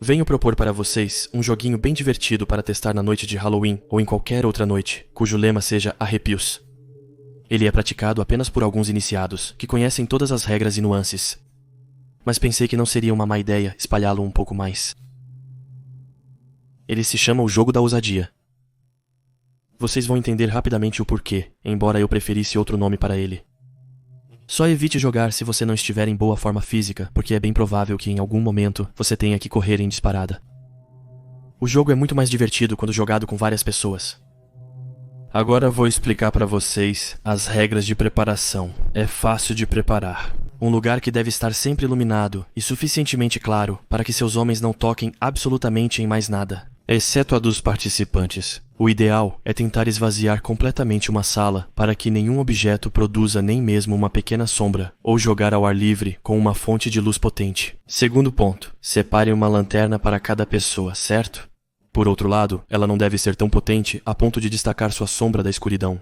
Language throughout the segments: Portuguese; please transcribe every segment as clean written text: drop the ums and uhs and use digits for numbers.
Venho propor para vocês um joguinho bem divertido para testar na noite de Halloween ou em qualquer outra noite, cujo lema seja Arrepios. Ele é praticado apenas por alguns iniciados, que conhecem todas as regras e nuances. Mas pensei que não seria uma má ideia espalhá-lo um pouco mais. Ele se chama o Jogo da Ousadia. Vocês vão entender rapidamente o porquê, embora eu preferisse outro nome para ele. Só evite jogar se você não estiver em boa forma física, porque é bem provável que em algum momento você tenha que correr em disparada. O jogo é muito mais divertido quando jogado com várias pessoas. Agora vou explicar para vocês as regras de preparação. É fácil de preparar. Um lugar que deve estar sempre iluminado e suficientemente claro para que seus homens não toquem absolutamente em mais nada, exceto a dos participantes. O ideal é tentar esvaziar completamente uma sala para que nenhum objeto produza nem mesmo uma pequena sombra, ou jogar ao ar livre com uma fonte de luz potente. Segundo ponto, separe uma lanterna para cada pessoa, certo? Por outro lado, ela não deve ser tão potente a ponto de destacar sua sombra da escuridão.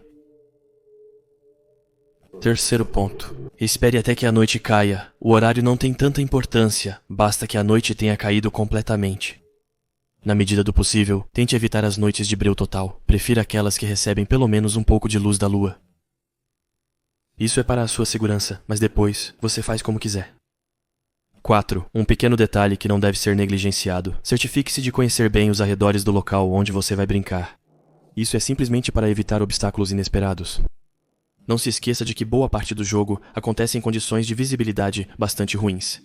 Terceiro ponto, espere até que a noite caia. O horário não tem tanta importância, basta que a noite tenha caído completamente. Na medida do possível, tente evitar as noites de breu total. Prefira aquelas que recebem pelo menos um pouco de luz da lua. Isso é para a sua segurança, mas depois você faz como quiser. 4. Um pequeno detalhe que não deve ser negligenciado. Certifique-se de conhecer bem os arredores do local onde você vai brincar. Isso é simplesmente para evitar obstáculos inesperados. Não se esqueça de que boa parte do jogo acontece em condições de visibilidade bastante ruins.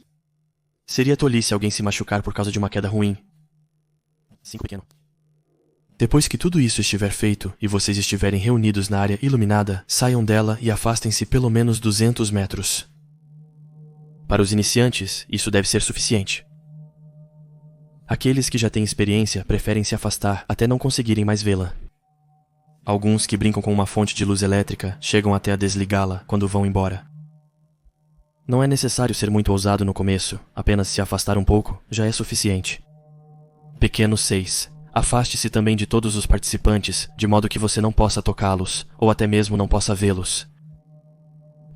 Seria tolice alguém se machucar por causa de uma queda ruim. 5 pequeno. Depois que tudo isso estiver feito e vocês estiverem reunidos na área iluminada, saiam dela e afastem-se pelo menos 200 metros. Para os iniciantes, isso deve ser suficiente. Aqueles que já têm experiência preferem se afastar até não conseguirem mais vê-la. Alguns que brincam com uma fonte de luz elétrica chegam até a desligá-la quando vão embora. Não é necessário ser muito ousado no começo, apenas se afastar um pouco já é suficiente. Pequeno 6. Afaste-se também de todos os participantes, de modo que você não possa tocá-los, ou até mesmo não possa vê-los.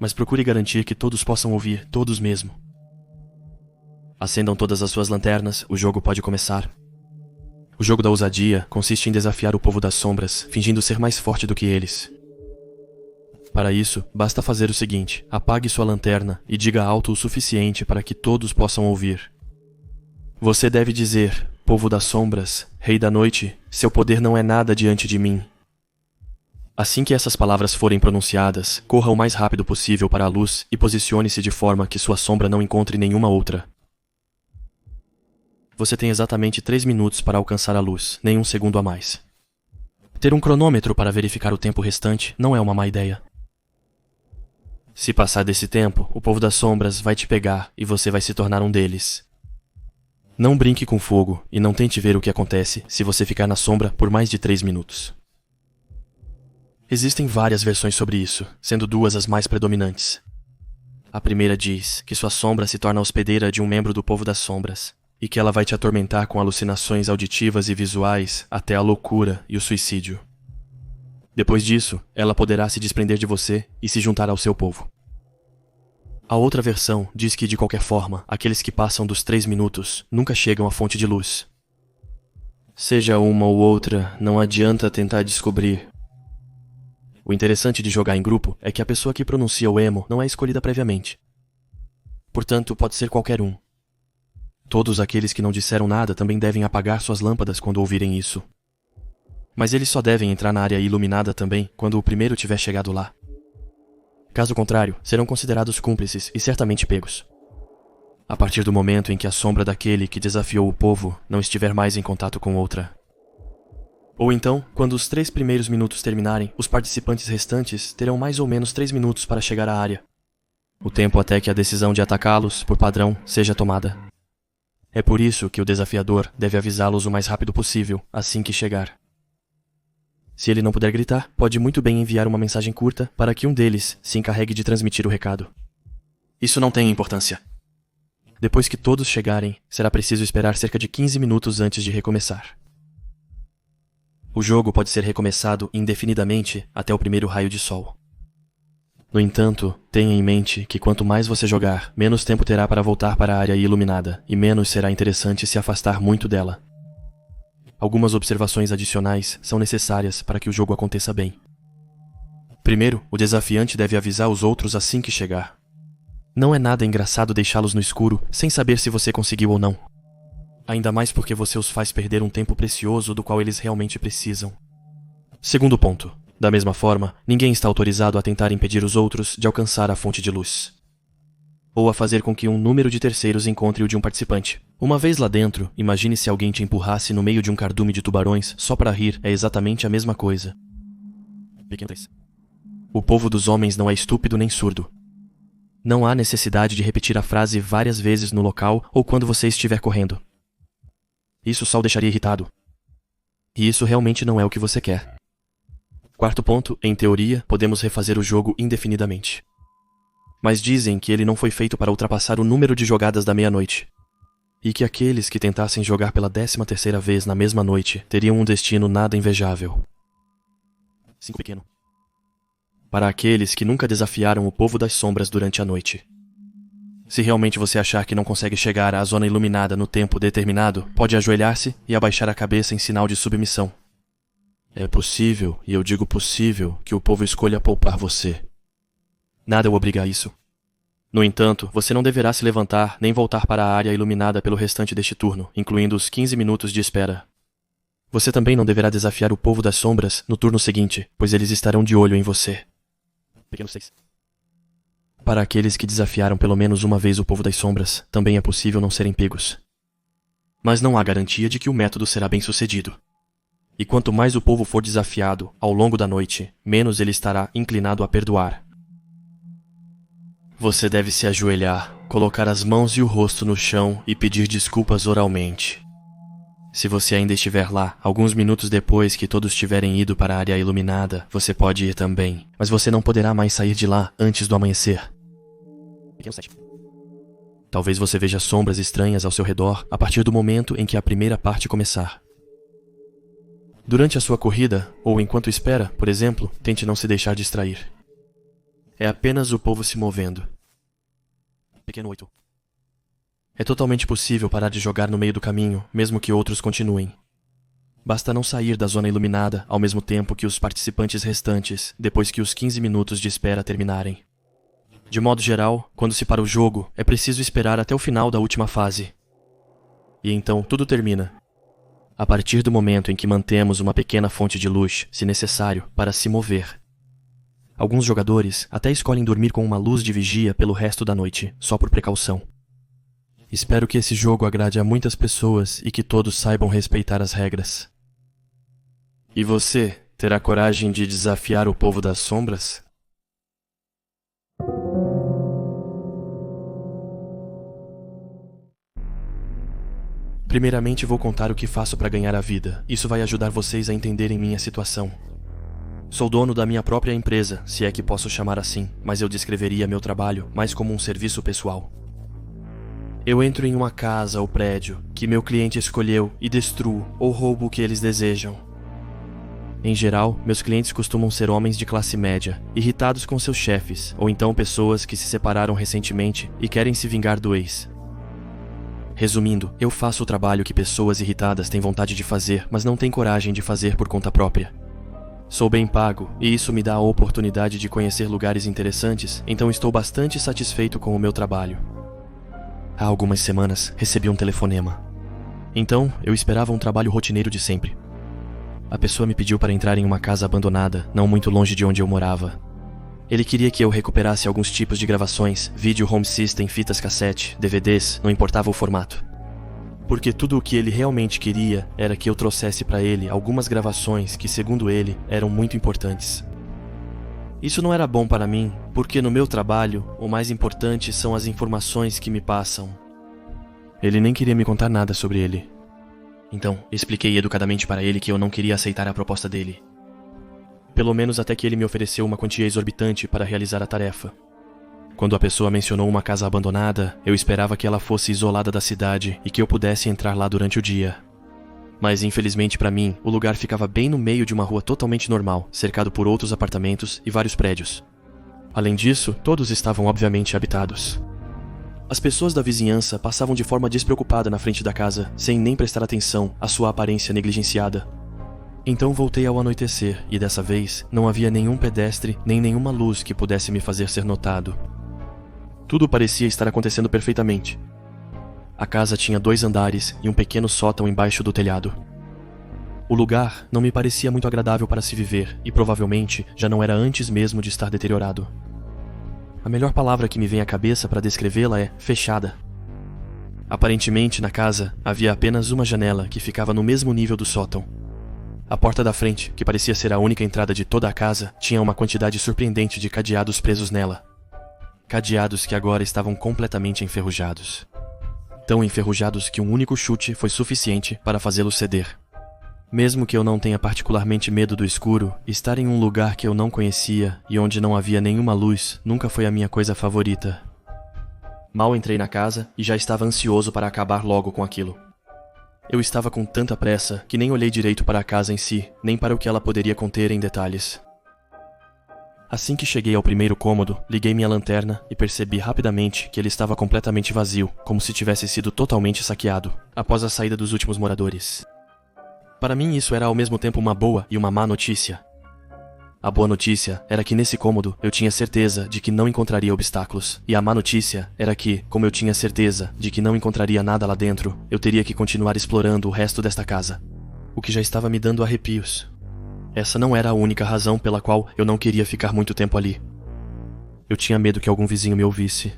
Mas procure garantir que todos possam ouvir, todos mesmo. Acendam todas as suas lanternas, o jogo pode começar. O jogo da ousadia consiste em desafiar o povo das sombras, fingindo ser mais forte do que eles. Para isso, basta fazer o seguinte: apague sua lanterna e diga alto o suficiente para que todos possam ouvir. Você deve dizer: povo das sombras, rei da noite, seu poder não é nada diante de mim. Assim que essas palavras forem pronunciadas, corra o mais rápido possível para a luz e posicione-se de forma que sua sombra não encontre nenhuma outra. Você tem exatamente 3 minutos para alcançar a luz, nem um segundo a mais. Ter um cronômetro para verificar o tempo restante não é uma má ideia. Se passar desse tempo, o povo das sombras vai te pegar e você vai se tornar um deles. Não brinque com fogo e não tente ver o que acontece se você ficar na sombra por mais de 3 minutos. Existem várias versões sobre isso, sendo 2 as mais predominantes. A primeira diz que sua sombra se torna hospedeira de um membro do povo das sombras, e que ela vai te atormentar com alucinações auditivas e visuais até a loucura e o suicídio. Depois disso, ela poderá se desprender de você e se juntar ao seu povo. A outra versão diz que, de qualquer forma, aqueles que passam dos 3 minutos nunca chegam à fonte de luz. Seja uma ou outra, não adianta tentar descobrir. O interessante de jogar em grupo é que a pessoa que pronuncia o emo não é escolhida previamente. Portanto, pode ser qualquer um. Todos aqueles que não disseram nada também devem apagar suas lâmpadas quando ouvirem isso. Mas eles só devem entrar na área iluminada também quando o primeiro tiver chegado lá. Caso contrário, serão considerados cúmplices e certamente pegos. A partir do momento em que a sombra daquele que desafiou o povo não estiver mais em contato com outra. Ou então, quando os 3 primeiros minutos terminarem, os participantes restantes terão mais ou menos 3 minutos para chegar à área. O tempo até que a decisão de atacá-los, por padrão, seja tomada. É por isso que o desafiador deve avisá-los o mais rápido possível, assim que chegar. Se ele não puder gritar, pode muito bem enviar uma mensagem curta para que um deles se encarregue de transmitir o recado. Isso não tem importância. Depois que todos chegarem, será preciso esperar cerca de 15 minutos antes de recomeçar. O jogo pode ser recomeçado indefinidamente até o primeiro raio de sol. No entanto, tenha em mente que quanto mais você jogar, menos tempo terá para voltar para a área iluminada, e menos será interessante se afastar muito dela. Algumas observações adicionais são necessárias para que o jogo aconteça bem. Primeiro, o desafiante deve avisar os outros assim que chegar. Não é nada engraçado deixá-los no escuro sem saber se você conseguiu ou não. Ainda mais porque você os faz perder um tempo precioso do qual eles realmente precisam. Segundo ponto. Da mesma forma, ninguém está autorizado a tentar impedir os outros de alcançar a fonte de luz. Ou a fazer com que um número de terceiros encontre o de um participante. Uma vez lá dentro, imagine se alguém te empurrasse no meio de um cardume de tubarões só para rir. É exatamente a mesma coisa. O povo dos homens não é estúpido nem surdo. Não há necessidade de repetir a frase várias vezes no local ou quando você estiver correndo. Isso só o deixaria irritado. E isso realmente não é o que você quer. Quarto ponto, em teoria, podemos refazer o jogo indefinidamente. Mas dizem que ele não foi feito para ultrapassar o número de jogadas da meia-noite. E que aqueles que tentassem jogar pela 13ª vez na mesma noite teriam um destino nada invejável. 5 pequeno. Para aqueles que nunca desafiaram o povo das sombras durante a noite. Se realmente você achar que não consegue chegar à zona iluminada no tempo determinado, pode ajoelhar-se e abaixar a cabeça em sinal de submissão. É possível, e eu digo possível, que o povo escolha poupar você. Nada o obriga a isso. No entanto, você não deverá se levantar nem voltar para a área iluminada pelo restante deste turno, incluindo os 15 minutos de espera. Você também não deverá desafiar o povo das sombras no turno seguinte, pois eles estarão de olho em você. Pequeno 6. Para aqueles que desafiaram pelo menos uma vez o povo das sombras, também é possível não serem pegos. Mas não há garantia de que o método será bem sucedido. E quanto mais o povo for desafiado ao longo da noite, menos ele estará inclinado a perdoar. Você deve se ajoelhar, colocar as mãos e o rosto no chão e pedir desculpas oralmente. Se você ainda estiver lá, alguns minutos depois que todos tiverem ido para a área iluminada, você pode ir também, mas você não poderá mais sair de lá antes do amanhecer. Talvez você veja sombras estranhas ao seu redor a partir do momento em que a primeira parte começar. Durante a sua corrida, ou enquanto espera, por exemplo, tente não se deixar distrair. É apenas o povo se movendo. Pequeno 8. É totalmente possível parar de jogar no meio do caminho, mesmo que outros continuem. Basta não sair da zona iluminada ao mesmo tempo que os participantes restantes, depois que os 15 minutos de espera terminarem. De modo geral, quando se para o jogo, é preciso esperar até o final da última fase. E então tudo termina. A partir do momento em que mantemos uma pequena fonte de luz, se necessário, para se mover. Alguns jogadores até escolhem dormir com uma luz de vigia pelo resto da noite, só por precaução. Espero que esse jogo agrade a muitas pessoas e que todos saibam respeitar as regras. E você, terá coragem de desafiar o povo das sombras? Primeiramente vou contar o que faço para ganhar a vida. Isso vai ajudar vocês a entenderem minha situação. Sou dono da minha própria empresa, se é que posso chamar assim, mas eu descreveria meu trabalho mais como um serviço pessoal. Eu entro em uma casa ou prédio que meu cliente escolheu e destruo ou roubo o que eles desejam. Em geral, meus clientes costumam ser homens de classe média, irritados com seus chefes, ou então pessoas que se separaram recentemente e querem se vingar do ex. Resumindo, eu faço o trabalho que pessoas irritadas têm vontade de fazer, mas não têm coragem de fazer por conta própria. Sou bem pago, e isso me dá a oportunidade de conhecer lugares interessantes, então estou bastante satisfeito com o meu trabalho. Há algumas semanas, recebi um telefonema. Então, eu esperava um trabalho rotineiro de sempre. A pessoa me pediu para entrar em uma casa abandonada, não muito longe de onde eu morava. Ele queria que eu recuperasse alguns tipos de gravações, vídeo home system, fitas cassete, DVDs, não importava o formato. Porque tudo o que ele realmente queria era que eu trouxesse para ele algumas gravações que, segundo ele, eram muito importantes. Isso não era bom para mim, porque no meu trabalho, o mais importante são as informações que me passam. Ele nem queria me contar nada sobre ele. Então, expliquei educadamente para ele que eu não queria aceitar a proposta dele. Pelo menos até que ele me ofereceu uma quantia exorbitante para realizar a tarefa. Quando a pessoa mencionou uma casa abandonada, eu esperava que ela fosse isolada da cidade e que eu pudesse entrar lá durante o dia. Mas infelizmente para mim, o lugar ficava bem no meio de uma rua totalmente normal, cercado por outros apartamentos e vários prédios. Além disso, todos estavam obviamente habitados. As pessoas da vizinhança passavam de forma despreocupada na frente da casa, sem nem prestar atenção à sua aparência negligenciada. Então voltei ao anoitecer, e dessa vez não havia nenhum pedestre nem nenhuma luz que pudesse me fazer ser notado. Tudo parecia estar acontecendo perfeitamente. A casa tinha 2 andares e um pequeno sótão embaixo do telhado. O lugar não me parecia muito agradável para se viver, e provavelmente já não era antes mesmo de estar deteriorado. A melhor palavra que me vem à cabeça para descrevê-la é fechada. Aparentemente, na casa, havia apenas uma janela que ficava no mesmo nível do sótão. A porta da frente, que parecia ser a única entrada de toda a casa, tinha uma quantidade surpreendente de cadeados presos nela. Cadeados que agora estavam completamente enferrujados. Tão enferrujados que um único chute foi suficiente para fazê-los ceder. Mesmo que eu não tenha particularmente medo do escuro, estar em um lugar que eu não conhecia e onde não havia nenhuma luz nunca foi a minha coisa favorita. Mal entrei na casa e já estava ansioso para acabar logo com aquilo. Eu estava com tanta pressa que nem olhei direito para a casa em si, nem para o que ela poderia conter em detalhes. Assim que cheguei ao primeiro cômodo, liguei minha lanterna e percebi rapidamente que ele estava completamente vazio, como se tivesse sido totalmente saqueado, após a saída dos últimos moradores. Para mim isso era ao mesmo tempo uma boa e uma má notícia. A boa notícia era que nesse cômodo eu tinha certeza de que não encontraria obstáculos, e a má notícia era que, como eu tinha certeza de que não encontraria nada lá dentro, eu teria que continuar explorando o resto desta casa, o que já estava me dando arrepios. Essa não era a única razão pela qual eu não queria ficar muito tempo ali. Eu tinha medo que algum vizinho me ouvisse.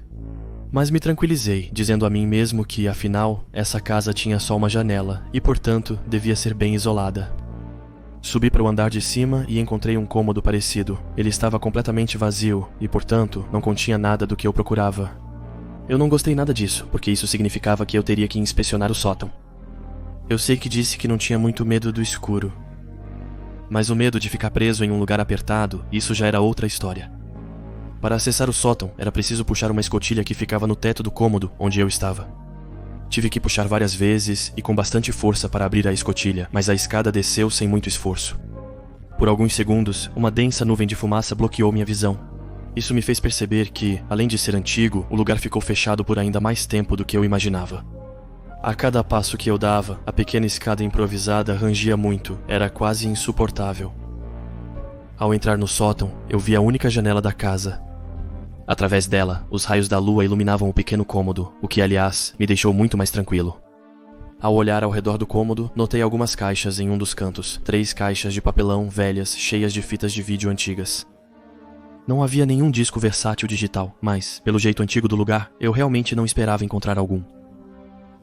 Mas me tranquilizei, dizendo a mim mesmo que, afinal, essa casa tinha só uma janela e, portanto, devia ser bem isolada. Subi para o andar de cima e encontrei um cômodo parecido. Ele estava completamente vazio e, portanto, não continha nada do que eu procurava. Eu não gostei nada disso, porque isso significava que eu teria que inspecionar o sótão. Eu sei que disse que não tinha muito medo do escuro. Mas o medo de ficar preso em um lugar apertado, isso já era outra história. Para acessar o sótão, era preciso puxar uma escotilha que ficava no teto do cômodo onde eu estava. Tive que puxar várias vezes e com bastante força para abrir a escotilha, mas a escada desceu sem muito esforço. Por alguns segundos, uma densa nuvem de fumaça bloqueou minha visão. Isso me fez perceber que, além de ser antigo, o lugar ficou fechado por ainda mais tempo do que eu imaginava. A cada passo que eu dava, a pequena escada improvisada rangia muito, era quase insuportável. Ao entrar no sótão, eu vi a única janela da casa. Através dela, os raios da lua iluminavam o pequeno cômodo, o que, aliás, me deixou muito mais tranquilo. Ao olhar ao redor do cômodo, notei algumas caixas em um dos cantos, 3 caixas de papelão velhas, cheias de fitas de vídeo antigas. Não havia nenhum disco versátil digital, mas, pelo jeito antigo do lugar, eu realmente não esperava encontrar algum.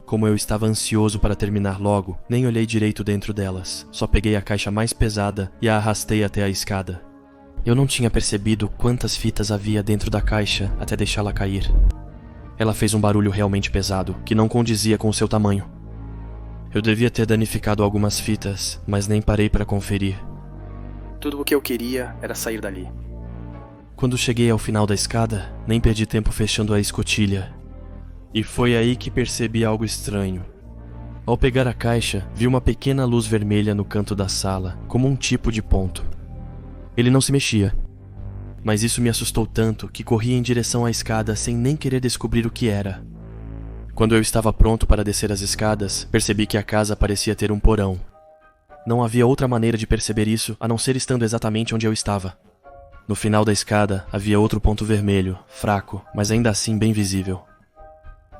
Como eu estava ansioso para terminar logo, nem olhei direito dentro delas, só peguei a caixa mais pesada e a arrastei até a escada. Eu não tinha percebido quantas fitas havia dentro da caixa até deixá-la cair. Ela fez um barulho realmente pesado, que não condizia com o seu tamanho. Eu devia ter danificado algumas fitas, mas nem parei para conferir. Tudo o que eu queria era sair dali. Quando cheguei ao final da escada, nem perdi tempo fechando a escotilha. E foi aí que percebi algo estranho. Ao pegar a caixa, vi uma pequena luz vermelha no canto da sala, como um tipo de ponto. Ele não se mexia. Mas isso me assustou tanto que corri em direção à escada sem nem querer descobrir o que era. Quando eu estava pronto para descer as escadas, percebi que a casa parecia ter um porão. Não havia outra maneira de perceber isso a não ser estando exatamente onde eu estava. No final da escada havia outro ponto vermelho, fraco, mas ainda assim bem visível.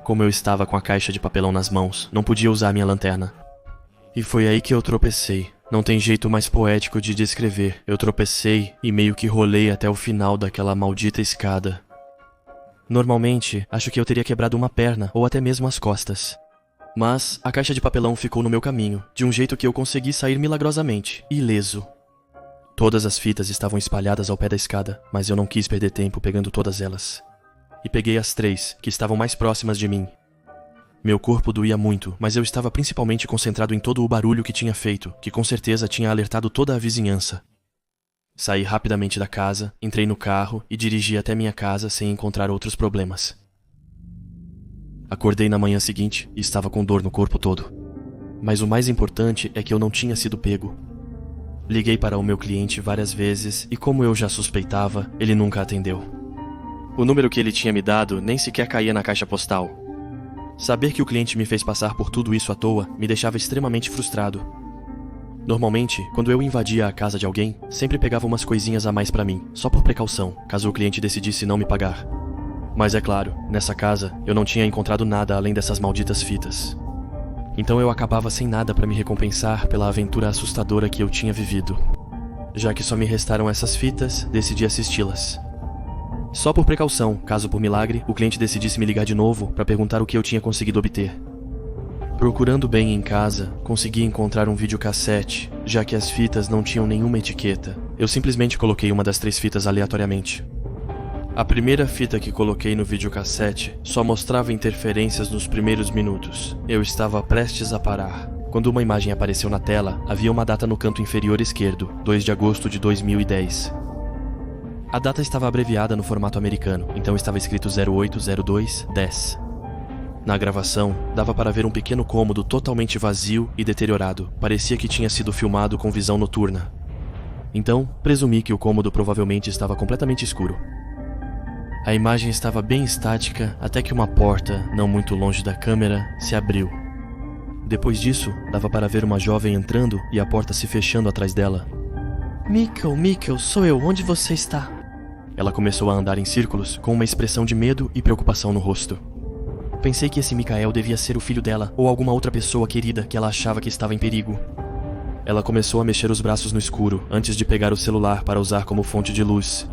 Como eu estava com a caixa de papelão nas mãos, não podia usar minha lanterna. E foi aí que eu tropecei. Não tem jeito mais poético de descrever. Eu tropecei e meio que rolei até o final daquela maldita escada. Normalmente, acho que eu teria quebrado uma perna ou até mesmo as costas. Mas a caixa de papelão ficou no meu caminho, de um jeito que eu consegui sair milagrosamente, ileso. Todas as fitas estavam espalhadas ao pé da escada, mas eu não quis perder tempo pegando todas elas. E peguei as 3, que estavam mais próximas de mim. Meu corpo doía muito, mas eu estava principalmente concentrado em todo o barulho que tinha feito, que com certeza tinha alertado toda a vizinhança. Saí rapidamente da casa, entrei no carro e dirigi até minha casa sem encontrar outros problemas. Acordei na manhã seguinte e estava com dor no corpo todo. Mas o mais importante é que eu não tinha sido pego. Liguei para o meu cliente várias vezes e, como eu já suspeitava, ele nunca atendeu. O número que ele tinha me dado nem sequer caía na caixa postal. Saber que o cliente me fez passar por tudo isso à toa me deixava extremamente frustrado. Normalmente, quando eu invadia a casa de alguém, sempre pegava umas coisinhas a mais pra mim, só por precaução, caso o cliente decidisse não me pagar. Mas é claro, nessa casa, eu não tinha encontrado nada além dessas malditas fitas. Então eu acabava sem nada pra me recompensar pela aventura assustadora que eu tinha vivido. Já que só me restaram essas fitas, decidi assisti-las. Só por precaução, caso por milagre, o cliente decidisse me ligar de novo pra perguntar o que eu tinha conseguido obter. Procurando bem em casa, consegui encontrar um videocassete, já que as fitas não tinham nenhuma etiqueta. Eu simplesmente coloquei uma das 3 fitas aleatoriamente. A primeira fita que coloquei no videocassete só mostrava interferências nos primeiros minutos. Eu estava prestes a parar. Quando uma imagem apareceu na tela, havia uma data no canto inferior esquerdo, 2 de agosto de 2010. A data estava abreviada no formato americano, então estava escrito 0802-10. Na gravação, dava para ver um pequeno cômodo totalmente vazio e deteriorado. Parecia que tinha sido filmado com visão noturna. Então, presumi que o cômodo provavelmente estava completamente escuro. A imagem estava bem estática até que uma porta, não muito longe da câmera, se abriu. Depois disso, dava para ver uma jovem entrando e a porta se fechando atrás dela. Mikkel, sou eu, onde você está? Ela começou a andar em círculos, com uma expressão de medo e preocupação no rosto. Pensei que esse Mikael devia ser o filho dela, ou alguma outra pessoa querida que ela achava que estava em perigo. Ela começou a mexer os braços no escuro, antes de pegar o celular para usar como fonte de luz.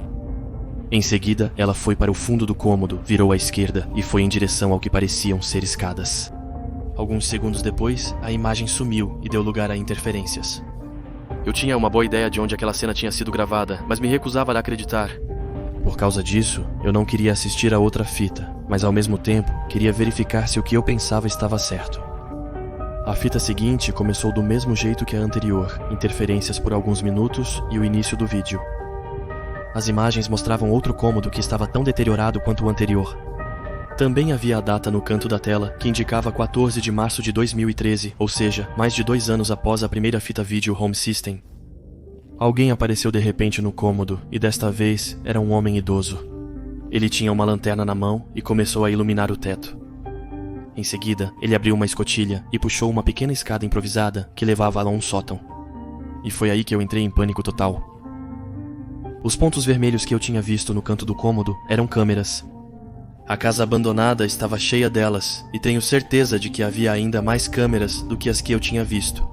Em seguida, ela foi para o fundo do cômodo, virou à esquerda e foi em direção ao que pareciam ser escadas. Alguns segundos depois, a imagem sumiu e deu lugar a interferências. Eu tinha uma boa ideia de onde aquela cena tinha sido gravada, mas me recusava a acreditar. Por causa disso, eu não queria assistir a outra fita, mas ao mesmo tempo, queria verificar se o que eu pensava estava certo. A fita seguinte começou do mesmo jeito que a anterior, interferências por alguns minutos e o início do vídeo. As imagens mostravam outro cômodo que estava tão deteriorado quanto o anterior. Também havia a data no canto da tela, que indicava 14 de março de 2013, ou seja, mais de 2 anos após a primeira fita vídeo Home System. Alguém apareceu de repente no cômodo, e desta vez era um homem idoso. Ele tinha uma lanterna na mão e começou a iluminar o teto. Em seguida, ele abriu uma escotilha e puxou uma pequena escada improvisada que levava a um sótão. E foi aí que eu entrei em pânico total. Os pontos vermelhos que eu tinha visto no canto do cômodo eram câmeras. A casa abandonada estava cheia delas, e tenho certeza de que havia ainda mais câmeras do que as que eu tinha visto.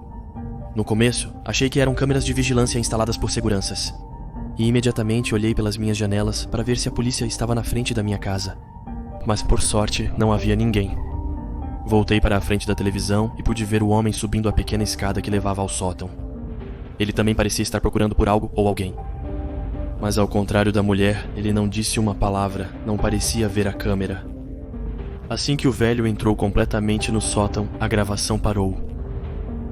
No começo, achei que eram câmeras de vigilância instaladas por seguranças. E imediatamente olhei pelas minhas janelas para ver se a polícia estava na frente da minha casa. Mas por sorte, não havia ninguém. Voltei para a frente da televisão e pude ver o homem subindo a pequena escada que levava ao sótão. Ele também parecia estar procurando por algo ou alguém. Mas ao contrário da mulher, ele não disse uma palavra, não parecia ver a câmera. Assim que o velho entrou completamente no sótão, a gravação parou.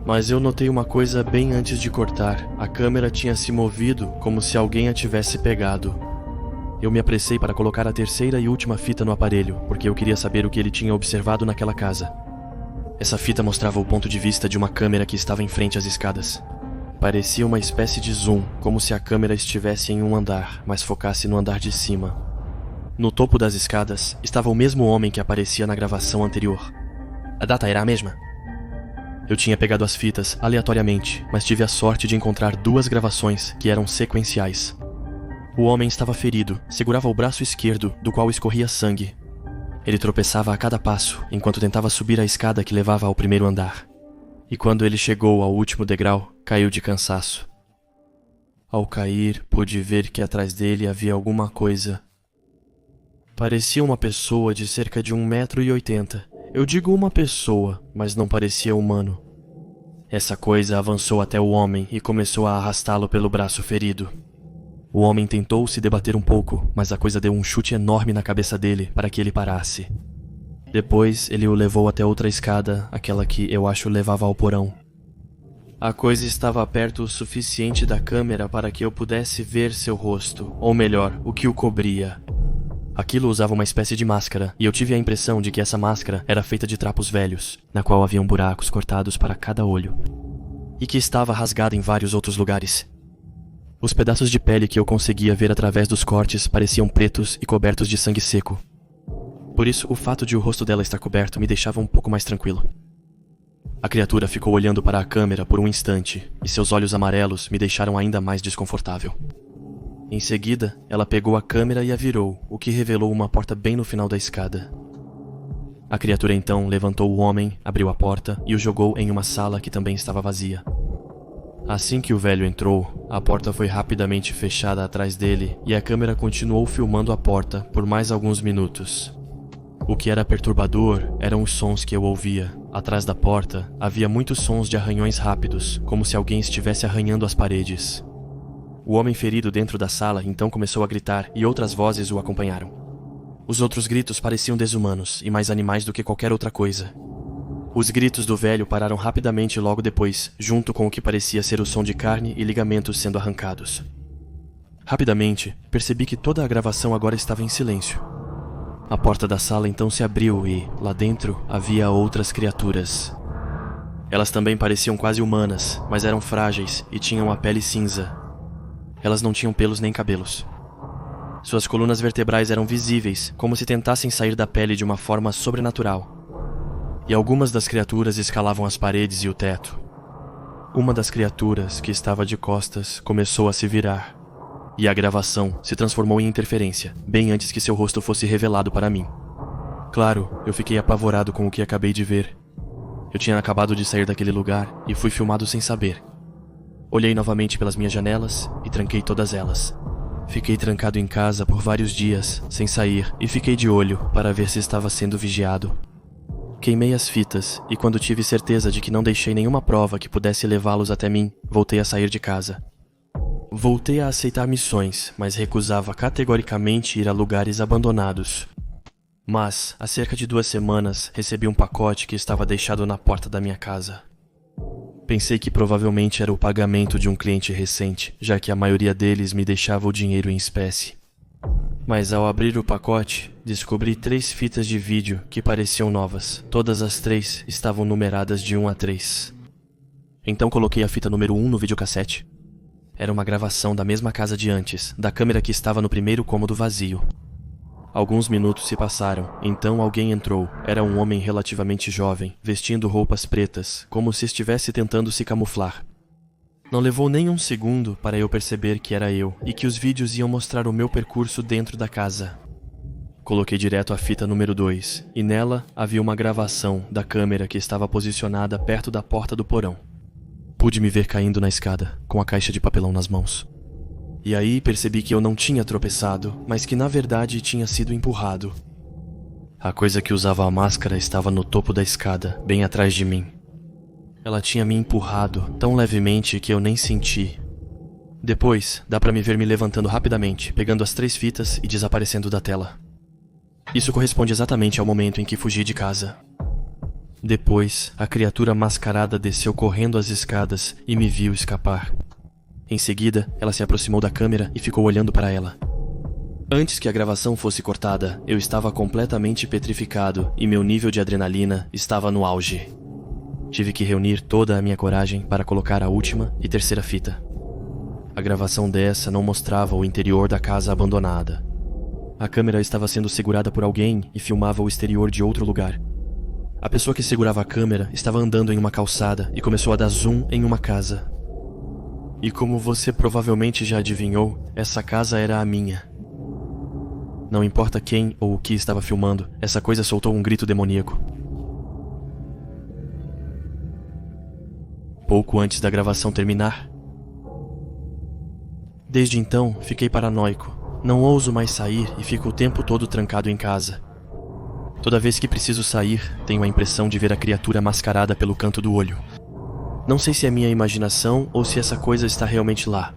Mas eu notei uma coisa bem antes de cortar. A câmera tinha se movido como se alguém a tivesse pegado. Eu me apressei para colocar a terceira e última fita no aparelho, porque eu queria saber o que ele tinha observado naquela casa. Essa fita mostrava o ponto de vista de uma câmera que estava em frente às escadas. Parecia uma espécie de zoom, como se a câmera estivesse em um andar, mas focasse no andar de cima. No topo das escadas, estava o mesmo homem que aparecia na gravação anterior. A data era a mesma. Eu tinha pegado as fitas aleatoriamente, mas tive a sorte de encontrar 2 gravações que eram sequenciais. O homem estava ferido, segurava o braço esquerdo, do qual escorria sangue. Ele tropeçava a cada passo, enquanto tentava subir a escada que levava ao primeiro andar. E quando ele chegou ao último degrau, caiu de cansaço. Ao cair, pude ver que atrás dele havia alguma coisa. Parecia uma pessoa de cerca de 1,80 m. Eu digo uma pessoa, mas não parecia humano. Essa coisa avançou até o homem e começou a arrastá-lo pelo braço ferido. O homem tentou se debater um pouco, mas a coisa deu um chute enorme na cabeça dele para que ele parasse. Depois, ele o levou até outra escada, aquela que eu acho levava ao porão. A coisa estava perto o suficiente da câmera para que eu pudesse ver seu rosto, ou melhor, o que o cobria. Aquilo usava uma espécie de máscara, e eu tive a impressão de que essa máscara era feita de trapos velhos, na qual haviam buracos cortados para cada olho, e que estava rasgada em vários outros lugares. Os pedaços de pele que eu conseguia ver através dos cortes pareciam pretos e cobertos de sangue seco. Por isso, o fato de o rosto dela estar coberto me deixava um pouco mais tranquilo. A criatura ficou olhando para a câmera por um instante, e seus olhos amarelos me deixaram ainda mais desconfortável. Em seguida, ela pegou a câmera e a virou, o que revelou uma porta bem no final da escada. A criatura então levantou o homem, abriu a porta e o jogou em uma sala que também estava vazia. Assim que o velho entrou, a porta foi rapidamente fechada atrás dele e a câmera continuou filmando a porta por mais alguns minutos. O que era perturbador eram os sons que eu ouvia. Atrás da porta, havia muitos sons de arranhões rápidos, como se alguém estivesse arranhando as paredes. O homem ferido dentro da sala então começou a gritar e outras vozes o acompanharam. Os outros gritos pareciam desumanos e mais animais do que qualquer outra coisa. Os gritos do velho pararam rapidamente logo depois, junto com o que parecia ser o som de carne e ligamentos sendo arrancados. Rapidamente, percebi que toda a gravação agora estava em silêncio. A porta da sala então se abriu e, lá dentro, havia outras criaturas. Elas também pareciam quase humanas, mas eram frágeis e tinham a pele cinza. Elas não tinham pelos nem cabelos. Suas colunas vertebrais eram visíveis, como se tentassem sair da pele de uma forma sobrenatural. E algumas das criaturas escalavam as paredes e o teto. Uma das criaturas, que estava de costas, começou a se virar. E a gravação se transformou em interferência, bem antes que seu rosto fosse revelado para mim. Claro, eu fiquei apavorado com o que acabei de ver. Eu tinha acabado de sair daquele lugar e fui filmado sem saber. Olhei novamente pelas minhas janelas e tranquei todas elas. Fiquei trancado em casa por vários dias, sem sair, e fiquei de olho para ver se estava sendo vigiado. Queimei as fitas e quando tive certeza de que não deixei nenhuma prova que pudesse levá-los até mim, voltei a sair de casa. Voltei a aceitar missões, mas recusava categoricamente ir a lugares abandonados. Mas, há cerca de 2 semanas, recebi um pacote que estava deixado na porta da minha casa. Pensei que provavelmente era o pagamento de um cliente recente, já que a maioria deles me deixava o dinheiro em espécie. Mas ao abrir o pacote, descobri 3 fitas de vídeo que pareciam novas. Todas as 3 estavam numeradas de 1 a 3. Então coloquei a fita número 1 no videocassete. Era uma gravação da mesma casa de antes, da câmera que estava no primeiro cômodo vazio. Alguns minutos se passaram, então alguém entrou. Era um homem relativamente jovem, vestindo roupas pretas, como se estivesse tentando se camuflar. Não levou nem um segundo para eu perceber que era eu, e que os vídeos iam mostrar o meu percurso dentro da casa. Coloquei direto a fita número 2, e nela havia uma gravação da câmera que estava posicionada perto da porta do porão. Pude me ver caindo na escada, com a caixa de papelão nas mãos. E aí percebi que eu não tinha tropeçado, mas que na verdade tinha sido empurrado. A coisa que usava a máscara estava no topo da escada, bem atrás de mim. Ela tinha me empurrado tão levemente que eu nem senti. Depois, dá pra me ver me levantando rapidamente, pegando as 3 fitas e desaparecendo da tela. Isso corresponde exatamente ao momento em que fugi de casa. Depois, a criatura mascarada desceu correndo as escadas e me viu escapar. Em seguida, ela se aproximou da câmera e ficou olhando para ela. Antes que a gravação fosse cortada, eu estava completamente petrificado e meu nível de adrenalina estava no auge. Tive que reunir toda a minha coragem para colocar a última e terceira fita. A gravação dessa não mostrava o interior da casa abandonada. A câmera estava sendo segurada por alguém e filmava o exterior de outro lugar. A pessoa que segurava a câmera estava andando em uma calçada e começou a dar zoom em uma casa. E como você provavelmente já adivinhou, essa casa era a minha. Não importa quem ou o que estava filmando, essa coisa soltou um grito demoníaco. Pouco antes da gravação terminar. Desde então, fiquei paranoico. Não ouso mais sair e fico o tempo todo trancado em casa. Toda vez que preciso sair, tenho a impressão de ver a criatura mascarada pelo canto do olho. Não sei se é minha imaginação ou se essa coisa está realmente lá.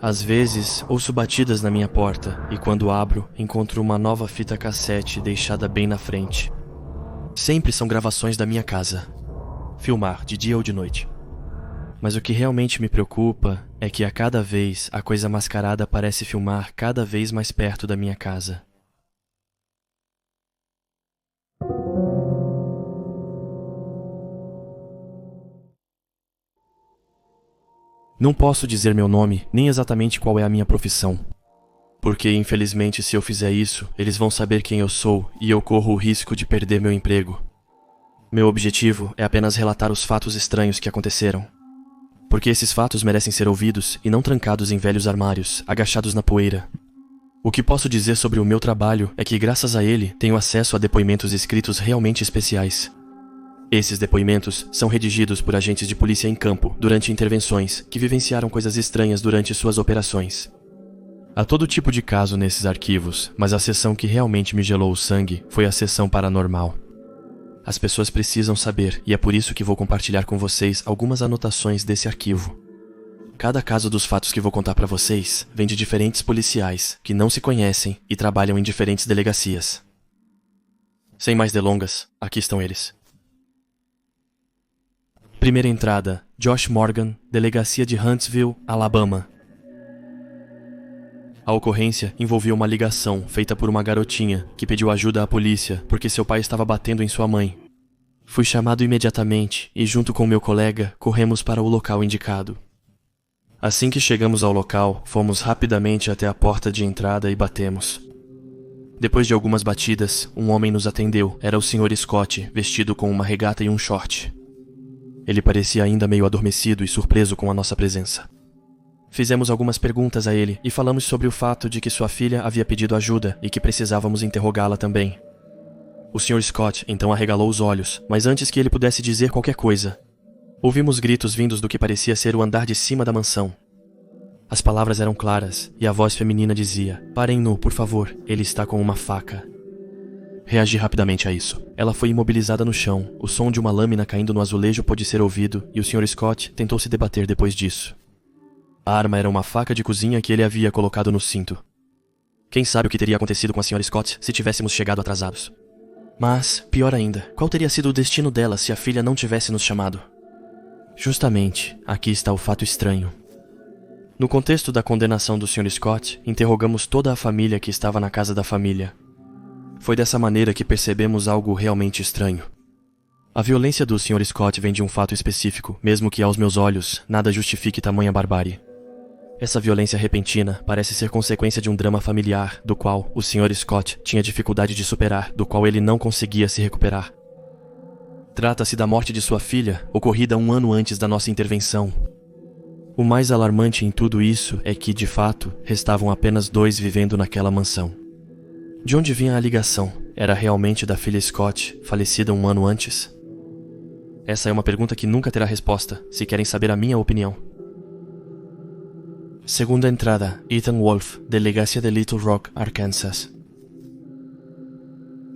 Às vezes, ouço batidas na minha porta e quando abro, encontro uma nova fita cassete deixada bem na frente. Sempre são gravações da minha casa. Filmar, de dia ou de noite. Mas o que realmente me preocupa é que a cada vez a coisa mascarada parece filmar cada vez mais perto da minha casa. Não posso dizer meu nome, nem exatamente qual é a minha profissão. Porque, infelizmente, se eu fizer isso, eles vão saber quem eu sou e eu corro o risco de perder meu emprego. Meu objetivo é apenas relatar os fatos estranhos que aconteceram. Porque esses fatos merecem ser ouvidos e não trancados em velhos armários, agachados na poeira. O que posso dizer sobre o meu trabalho é que, graças a ele, tenho acesso a depoimentos escritos realmente especiais. Esses depoimentos são redigidos por agentes de polícia em campo durante intervenções que vivenciaram coisas estranhas durante suas operações. Há todo tipo de caso nesses arquivos, mas a seção que realmente me gelou o sangue foi a seção paranormal. As pessoas precisam saber, e é por isso que vou compartilhar com vocês algumas anotações desse arquivo. Cada caso dos fatos que vou contar para vocês vem de diferentes policiais que não se conhecem e trabalham em diferentes delegacias. Sem mais delongas, aqui estão eles. Primeira entrada, Josh Morgan, Delegacia de Huntsville, Alabama. A ocorrência envolvia uma ligação feita por uma garotinha que pediu ajuda à polícia porque seu pai estava batendo em sua mãe. Fui chamado imediatamente e, junto com meu colega, corremos para o local indicado. Assim que chegamos ao local, fomos rapidamente até a porta de entrada e batemos. Depois de algumas batidas, um homem nos atendeu. Era o Sr. Scott, vestido com uma regata e um short. Ele parecia ainda meio adormecido e surpreso com a nossa presença. Fizemos algumas perguntas a ele e falamos sobre o fato de que sua filha havia pedido ajuda e que precisávamos interrogá-la também. O Sr. Scott então arregalou os olhos, mas antes que ele pudesse dizer qualquer coisa, ouvimos gritos vindos do que parecia ser o andar de cima da mansão. As palavras eram claras e a voz feminina dizia: "Parem-no, por favor, ele está com uma faca." Reagi rapidamente a isso. Ela foi imobilizada no chão, o som de uma lâmina caindo no azulejo pôde ser ouvido e o Sr. Scott tentou se debater depois disso. A arma era uma faca de cozinha que ele havia colocado no cinto. Quem sabe o que teria acontecido com a Sra. Scott se tivéssemos chegado atrasados. Mas, pior ainda, qual teria sido o destino dela se a filha não tivesse nos chamado? Justamente, aqui está o fato estranho. No contexto da condenação do Sr. Scott, interrogamos toda a família que estava na casa da família. Foi dessa maneira que percebemos algo realmente estranho. A violência do Sr. Scott vem de um fato específico, mesmo que aos meus olhos nada justifique tamanha barbárie. Essa violência repentina parece ser consequência de um drama familiar, do qual o Sr. Scott tinha dificuldade de superar, do qual ele não conseguia se recuperar. Trata-se da morte de sua filha, ocorrida 1 ano antes da nossa intervenção. O mais alarmante em tudo isso é que, de fato, restavam apenas 2 vivendo naquela mansão. De onde vinha a ligação? Era realmente da filha Scott, falecida 1 ano antes? Essa é uma pergunta que nunca terá resposta, se querem saber a minha opinião. Segunda entrada, Ethan Wolf, Delegacia de Little Rock, Arkansas.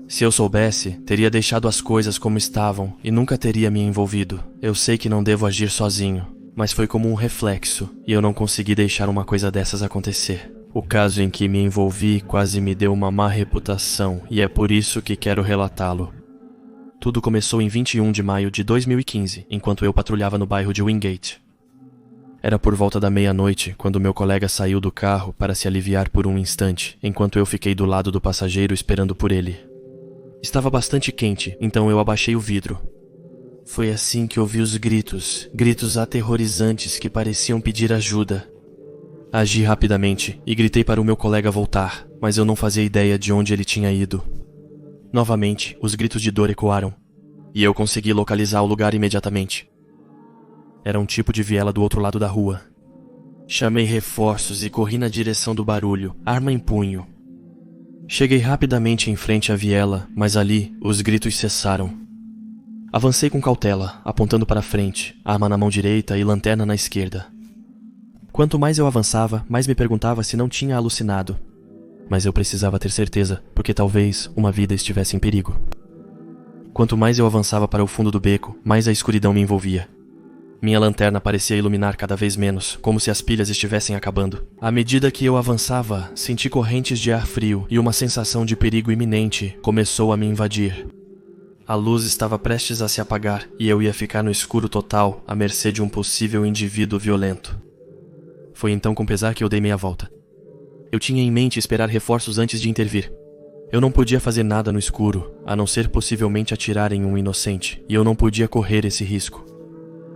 Se eu soubesse, teria deixado as coisas como estavam e nunca teria me envolvido. Eu sei que não devo agir sozinho, mas foi como um reflexo e eu não consegui deixar uma coisa dessas acontecer. O caso em que me envolvi quase me deu uma má reputação e é por isso que quero relatá-lo. Tudo começou em 21 de maio de 2015, enquanto eu patrulhava no bairro de Wingate. Era por volta da meia-noite, quando meu colega saiu do carro para se aliviar por um instante, enquanto eu fiquei do lado do passageiro esperando por ele. Estava bastante quente, então eu abaixei o vidro. Foi assim que ouvi os gritos, gritos aterrorizantes que pareciam pedir ajuda. Agi rapidamente e gritei para o meu colega voltar, mas eu não fazia ideia de onde ele tinha ido. Novamente, os gritos de dor ecoaram, e eu consegui localizar o lugar imediatamente. Era um tipo de viela do outro lado da rua. Chamei reforços e corri na direção do barulho, arma em punho. Cheguei rapidamente em frente à viela, mas ali os gritos cessaram. Avancei com cautela, apontando para frente, arma na mão direita e lanterna na esquerda. Quanto mais eu avançava, mais me perguntava se não tinha alucinado. Mas eu precisava ter certeza, porque talvez uma vida estivesse em perigo. Quanto mais eu avançava para o fundo do beco, mais a escuridão me envolvia. Minha lanterna parecia iluminar cada vez menos, como se as pilhas estivessem acabando. À medida que eu avançava, senti correntes de ar frio e uma sensação de perigo iminente começou a me invadir. A luz estava prestes a se apagar e eu ia ficar no escuro total, à mercê de um possível indivíduo violento. Foi então com pesar que eu dei meia volta. Eu tinha em mente esperar reforços antes de intervir. Eu não podia fazer nada no escuro, a não ser possivelmente atirar em um inocente, e eu não podia correr esse risco.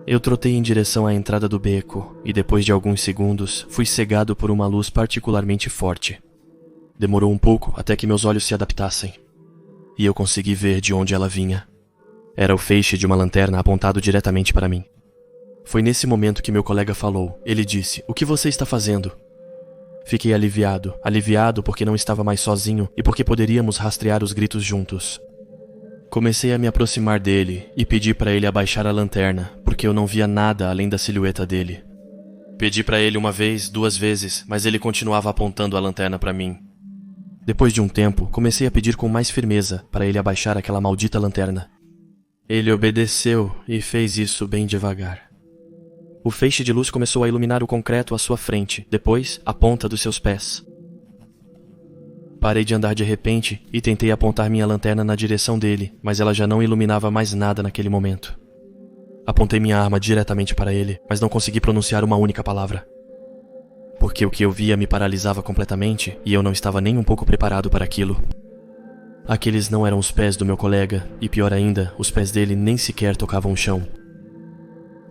Eu trotei em direção à entrada do beco e depois de alguns segundos fui cegado por uma luz particularmente forte. Demorou um pouco até que meus olhos se adaptassem e eu consegui ver de onde ela vinha. Era o feixe de uma lanterna apontado diretamente para mim. Foi nesse momento que meu colega falou. Ele disse: "O que você está fazendo?" Fiquei aliviado porque não estava mais sozinho e porque poderíamos rastrear os gritos juntos. Comecei a me aproximar dele e pedi para ele abaixar a lanterna, porque eu não via nada além da silhueta dele. Pedi para ele 1 vez, 2 vezes, mas ele continuava apontando a lanterna para mim. Depois de um tempo, comecei a pedir com mais firmeza para ele abaixar aquela maldita lanterna. Ele obedeceu e fez isso bem devagar. O feixe de luz começou a iluminar o concreto à sua frente, depois a ponta dos seus pés. Parei de andar de repente e tentei apontar minha lanterna na direção dele, mas ela já não iluminava mais nada naquele momento. Apontei minha arma diretamente para ele, mas não consegui pronunciar uma única palavra. Porque o que eu via me paralisava completamente e eu não estava nem um pouco preparado para aquilo. Aqueles não eram os pés do meu colega, e pior ainda, os pés dele nem sequer tocavam o chão.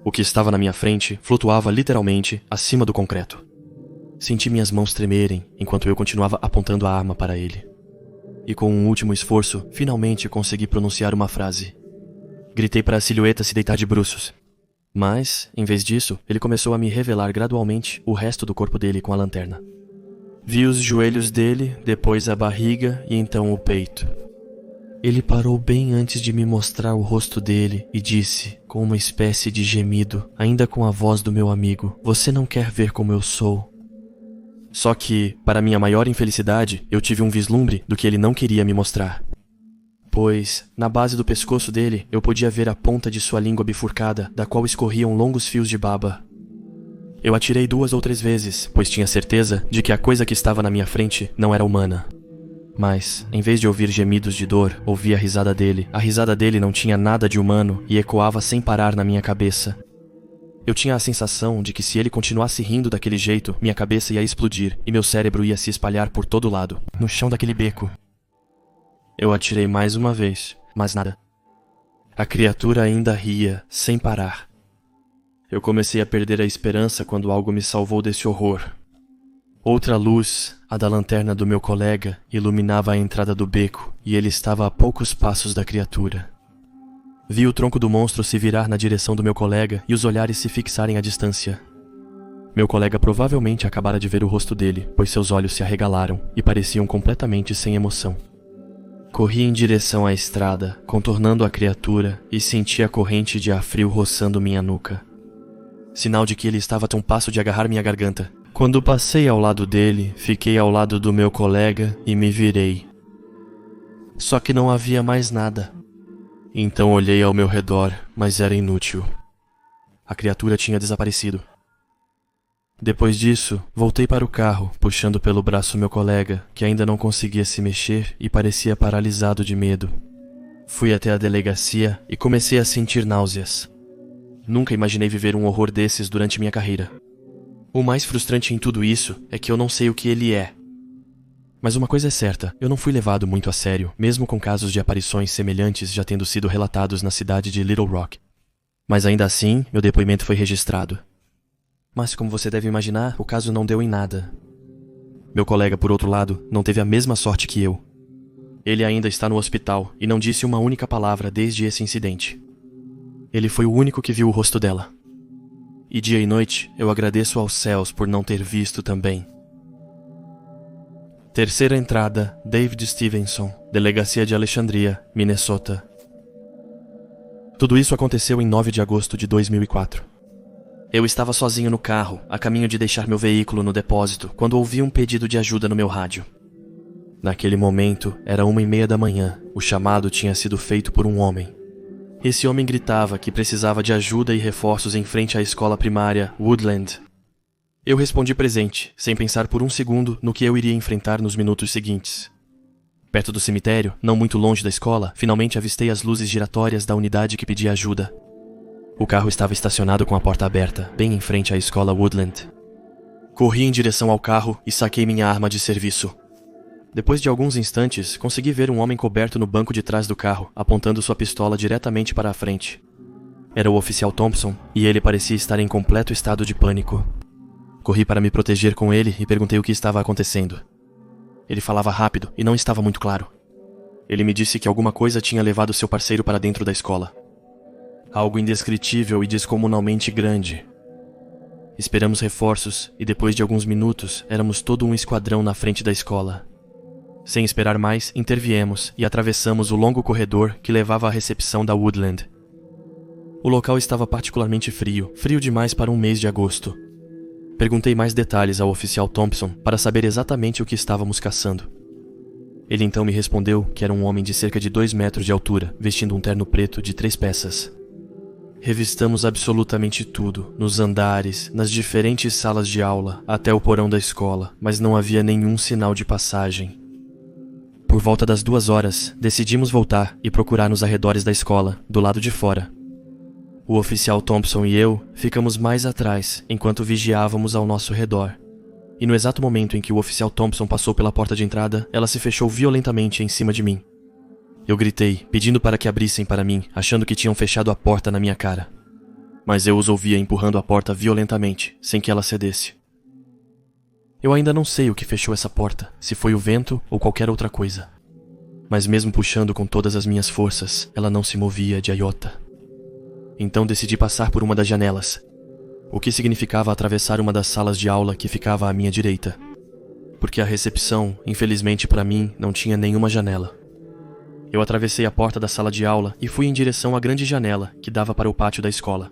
O que estava na minha frente flutuava literalmente acima do concreto. Senti minhas mãos tremerem enquanto eu continuava apontando a arma para ele. E com um último esforço, finalmente consegui pronunciar uma frase. Gritei para a silhueta se deitar de bruços. Mas, em vez disso, ele começou a me revelar gradualmente o resto do corpo dele com a lanterna. Vi os joelhos dele, depois a barriga e então o peito. Ele parou bem antes de me mostrar o rosto dele e disse, com uma espécie de gemido, ainda com a voz do meu amigo: "Você não quer ver como eu sou?" Só que, para minha maior infelicidade, eu tive um vislumbre do que ele não queria me mostrar. Pois, na base do pescoço dele, eu podia ver a ponta de sua língua bifurcada, da qual escorriam longos fios de baba. Eu atirei 2 ou 3 vezes, pois tinha certeza de que a coisa que estava na minha frente não era humana. Mas, em vez de ouvir gemidos de dor, ouvi a risada dele. A risada dele não tinha nada de humano e ecoava sem parar na minha cabeça. Eu tinha a sensação de que se ele continuasse rindo daquele jeito, minha cabeça ia explodir e meu cérebro ia se espalhar por todo lado, no chão daquele beco. Eu atirei mais uma vez, mas nada. A criatura ainda ria, sem parar. Eu comecei a perder a esperança quando algo me salvou desse horror. Outra luz, a da lanterna do meu colega, iluminava a entrada do beco e ele estava a poucos passos da criatura. Vi o tronco do monstro se virar na direção do meu colega e os olhares se fixarem à distância. Meu colega provavelmente acabara de ver o rosto dele, pois seus olhos se arregalaram e pareciam completamente sem emoção. Corri em direção à estrada, contornando a criatura e senti a corrente de ar frio roçando minha nuca. Sinal de que ele estava a um passo de agarrar minha garganta. Quando passei ao lado dele, fiquei ao lado do meu colega e me virei. Só que não havia mais nada. Então olhei ao meu redor, mas era inútil. A criatura tinha desaparecido. Depois disso, voltei para o carro, puxando pelo braço meu colega, que ainda não conseguia se mexer e parecia paralisado de medo. Fui até a delegacia e comecei a sentir náuseas. Nunca imaginei viver um horror desses durante minha carreira. O mais frustrante em tudo isso é que eu não sei o que ele é. Mas uma coisa é certa, eu não fui levado muito a sério, mesmo com casos de aparições semelhantes já tendo sido relatados na cidade de Little Rock. Mas ainda assim, meu depoimento foi registrado. Mas como você deve imaginar, o caso não deu em nada. Meu colega, por outro lado, não teve a mesma sorte que eu. Ele ainda está no hospital e não disse uma única palavra desde esse incidente. Ele foi o único que viu o rosto dela. E dia e noite, eu agradeço aos céus por não ter visto também. Terceira entrada, David Stevenson, Delegacia de Alexandria, Minnesota. Tudo isso aconteceu em 9 de agosto de 2004. Eu estava sozinho no carro, a caminho de deixar meu veículo no depósito, quando ouvi um pedido de ajuda no meu rádio. Naquele momento, era 1h30 da manhã. O chamado tinha sido feito por um homem. Esse homem gritava que precisava de ajuda e reforços em frente à escola primária Woodland. Eu respondi presente, sem pensar por um segundo no que eu iria enfrentar nos minutos seguintes. Perto do cemitério, não muito longe da escola, finalmente avistei as luzes giratórias da unidade que pedia ajuda. O carro estava estacionado com a porta aberta, bem em frente à escola Woodland. Corri em direção ao carro e saquei minha arma de serviço. Depois de alguns instantes, consegui ver um homem coberto no banco de trás do carro, apontando sua pistola diretamente para a frente. Era o oficial Thompson e ele parecia estar em completo estado de pânico. Corri para me proteger com ele e perguntei o que estava acontecendo. Ele falava rápido e não estava muito claro. Ele me disse que alguma coisa tinha levado seu parceiro para dentro da escola. Algo indescritível e descomunalmente grande. Esperamos reforços e depois de alguns minutos éramos todo um esquadrão na frente da escola. Sem esperar mais, interviemos e atravessamos o longo corredor que levava à recepção da Woodland. O local estava particularmente frio, frio demais para um mês de agosto. Perguntei mais detalhes ao oficial Thompson para saber exatamente o que estávamos caçando. Ele então me respondeu que era um homem de cerca de 2 metros de altura, vestindo um terno preto de 3 peças. Revistamos absolutamente tudo, nos andares, nas diferentes salas de aula, até o porão da escola, mas não havia nenhum sinal de passagem. Por volta das 2 horas, decidimos voltar e procurar nos arredores da escola, do lado de fora. O oficial Thompson e eu ficamos mais atrás, enquanto vigiávamos ao nosso redor. E no exato momento em que o oficial Thompson passou pela porta de entrada, ela se fechou violentamente em cima de mim. Eu gritei, pedindo para que abrissem para mim, achando que tinham fechado a porta na minha cara. Mas eu os ouvia empurrando a porta violentamente, sem que ela cedesse. Eu ainda não sei o que fechou essa porta, se foi o vento ou qualquer outra coisa. Mas mesmo puxando com todas as minhas forças, ela não se movia de iota. Então decidi passar por uma das janelas, o que significava atravessar uma das salas de aula que ficava à minha direita, porque a recepção, infelizmente para mim, não tinha nenhuma janela. Eu atravessei a porta da sala de aula e fui em direção à grande janela que dava para o pátio da escola.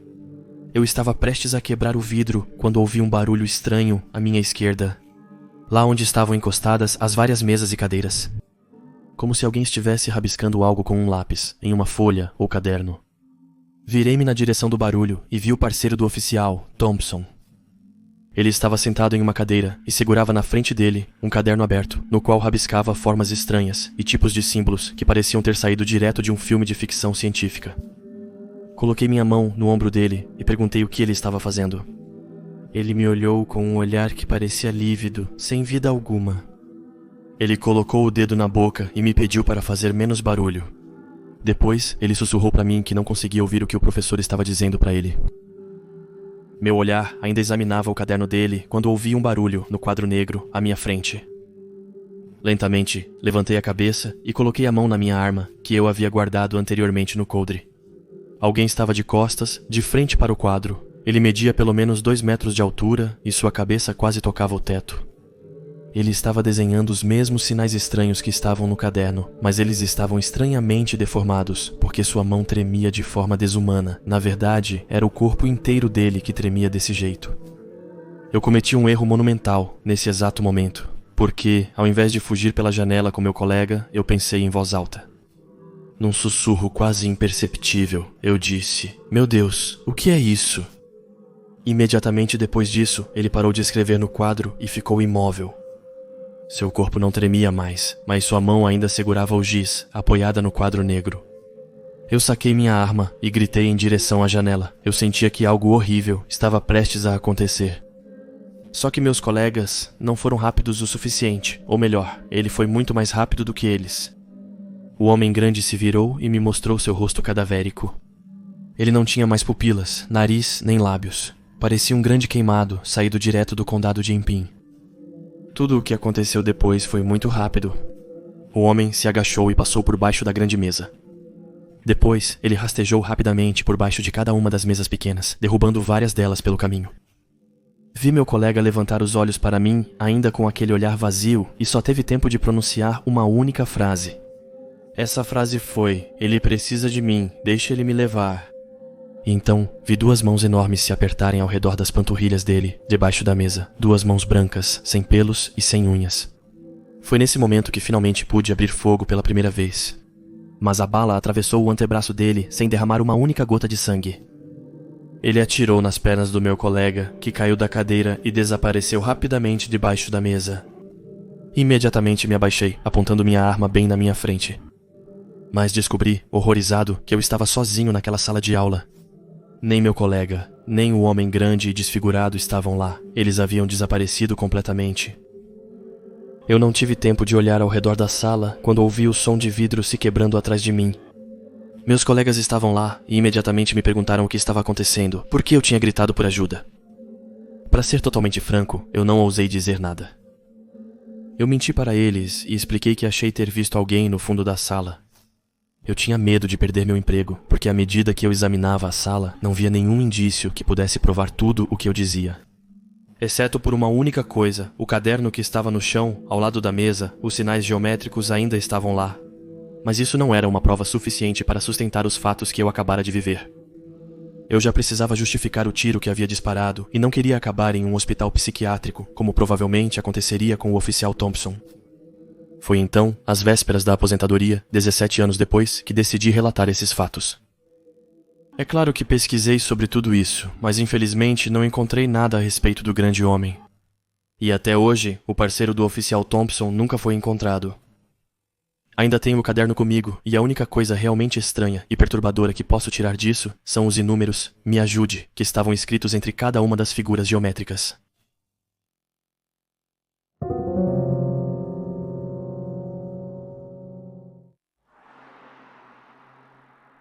Eu estava prestes a quebrar o vidro quando ouvi um barulho estranho à minha esquerda, lá onde estavam encostadas as várias mesas e cadeiras, como se alguém estivesse rabiscando algo com um lápis, em uma folha ou caderno. Virei-me na direção do barulho e vi o parceiro do oficial, Thompson. Ele estava sentado em uma cadeira e segurava na frente dele um caderno aberto, no qual rabiscava formas estranhas e tipos de símbolos que pareciam ter saído direto de um filme de ficção científica. Coloquei minha mão no ombro dele e perguntei o que ele estava fazendo. Ele me olhou com um olhar que parecia lívido, sem vida alguma. Ele colocou o dedo na boca e me pediu para fazer menos barulho. Depois, ele sussurrou para mim que não conseguia ouvir o que o professor estava dizendo para ele. Meu olhar ainda examinava o caderno dele quando ouvi um barulho no quadro negro à minha frente. Lentamente, levantei a cabeça e coloquei a mão na minha arma, que eu havia guardado anteriormente no coldre. Alguém estava de costas, de frente para o quadro. Ele media pelo menos 2 metros de altura e sua cabeça quase tocava o teto. Ele estava desenhando os mesmos sinais estranhos que estavam no caderno, mas eles estavam estranhamente deformados, porque sua mão tremia de forma desumana. Na verdade, era o corpo inteiro dele que tremia desse jeito. Eu cometi um erro monumental nesse exato momento, porque, ao invés de fugir pela janela com meu colega, eu pensei em voz alta. Num sussurro quase imperceptível, eu disse: "Meu Deus, o que é isso?" Imediatamente depois disso, ele parou de escrever no quadro e ficou imóvel. Seu corpo não tremia mais, mas sua mão ainda segurava o giz, apoiada no quadro negro. Eu saquei minha arma e gritei em direção à janela. Eu sentia que algo horrível estava prestes a acontecer. Só que meus colegas não foram rápidos o suficiente, ou melhor, ele foi muito mais rápido do que eles. O homem grande se virou e me mostrou seu rosto cadavérico. Ele não tinha mais pupilas, nariz nem lábios. Parecia um grande queimado, saído direto do condado de Impim. Tudo o que aconteceu depois foi muito rápido. O homem se agachou e passou por baixo da grande mesa. Depois, ele rastejou rapidamente por baixo de cada uma das mesas pequenas, derrubando várias delas pelo caminho. Vi meu colega levantar os olhos para mim, ainda com aquele olhar vazio, e só teve tempo de pronunciar uma única frase. Essa frase foi: "Ele precisa de mim, deixe ele me levar." E então, vi 2 mãos enormes se apertarem ao redor das panturrilhas dele, debaixo da mesa. 2 mãos brancas, sem pelos e sem unhas. Foi nesse momento que finalmente pude abrir fogo pela primeira vez. Mas a bala atravessou o antebraço dele sem derramar uma única gota de sangue. Ele atirou nas pernas do meu colega, que caiu da cadeira e desapareceu rapidamente debaixo da mesa. Imediatamente me abaixei, apontando minha arma bem na minha frente. Mas descobri, horrorizado, que eu estava sozinho naquela sala de aula. Nem meu colega, nem o homem grande e desfigurado estavam lá. Eles haviam desaparecido completamente. Eu não tive tempo de olhar ao redor da sala quando ouvi o som de vidro se quebrando atrás de mim. Meus colegas estavam lá e imediatamente me perguntaram o que estava acontecendo, por que eu tinha gritado por ajuda. Para ser totalmente franco, eu não ousei dizer nada. Eu menti para eles e expliquei que achei ter visto alguém no fundo da sala. Eu tinha medo de perder meu emprego, porque à medida que eu examinava a sala, não via nenhum indício que pudesse provar tudo o que eu dizia. Exceto por uma única coisa, o caderno que estava no chão, ao lado da mesa, os sinais geométricos ainda estavam lá. Mas isso não era uma prova suficiente para sustentar os fatos que eu acabara de viver. Eu já precisava justificar o tiro que havia disparado e não queria acabar em um hospital psiquiátrico, como provavelmente aconteceria com o oficial Thompson. Foi então, às vésperas da aposentadoria, 17 anos depois, que decidi relatar esses fatos. É claro que pesquisei sobre tudo isso, mas infelizmente não encontrei nada a respeito do grande homem. E até hoje, o parceiro do oficial Thompson nunca foi encontrado. Ainda tenho o caderno comigo, e a única coisa realmente estranha e perturbadora que posso tirar disso são os inúmeros "me ajude" que estavam escritos entre cada uma das figuras geométricas.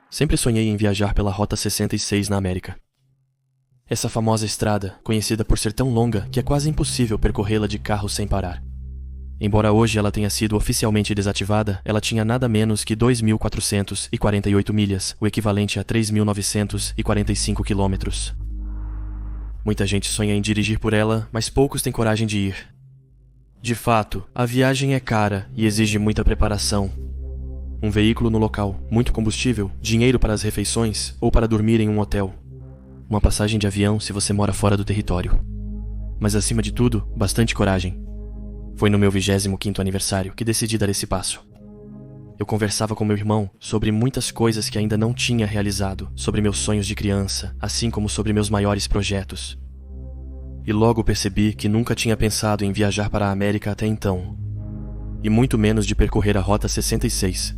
Sempre sonhei em viajar pela Rota 66 na América. Essa famosa estrada, conhecida por ser tão longa que é quase impossível percorrê-la de carro sem parar. Embora hoje ela tenha sido oficialmente desativada, ela tinha nada menos que 2.448 milhas, o equivalente a 3.945 quilômetros. Muita gente sonha em dirigir por ela, mas poucos têm coragem de ir. De fato, a viagem é cara e exige muita preparação. Um veículo no local, muito combustível, dinheiro para as refeições ou para dormir em um hotel. Uma passagem de avião se você mora fora do território. Mas acima de tudo, bastante coragem. Foi no meu 25º aniversário que decidi dar esse passo. Eu conversava com meu irmão sobre muitas coisas que ainda não tinha realizado, sobre meus sonhos de criança, assim como sobre meus maiores projetos. E logo percebi que nunca tinha pensado em viajar para a América até então. E muito menos de percorrer a Rota 66.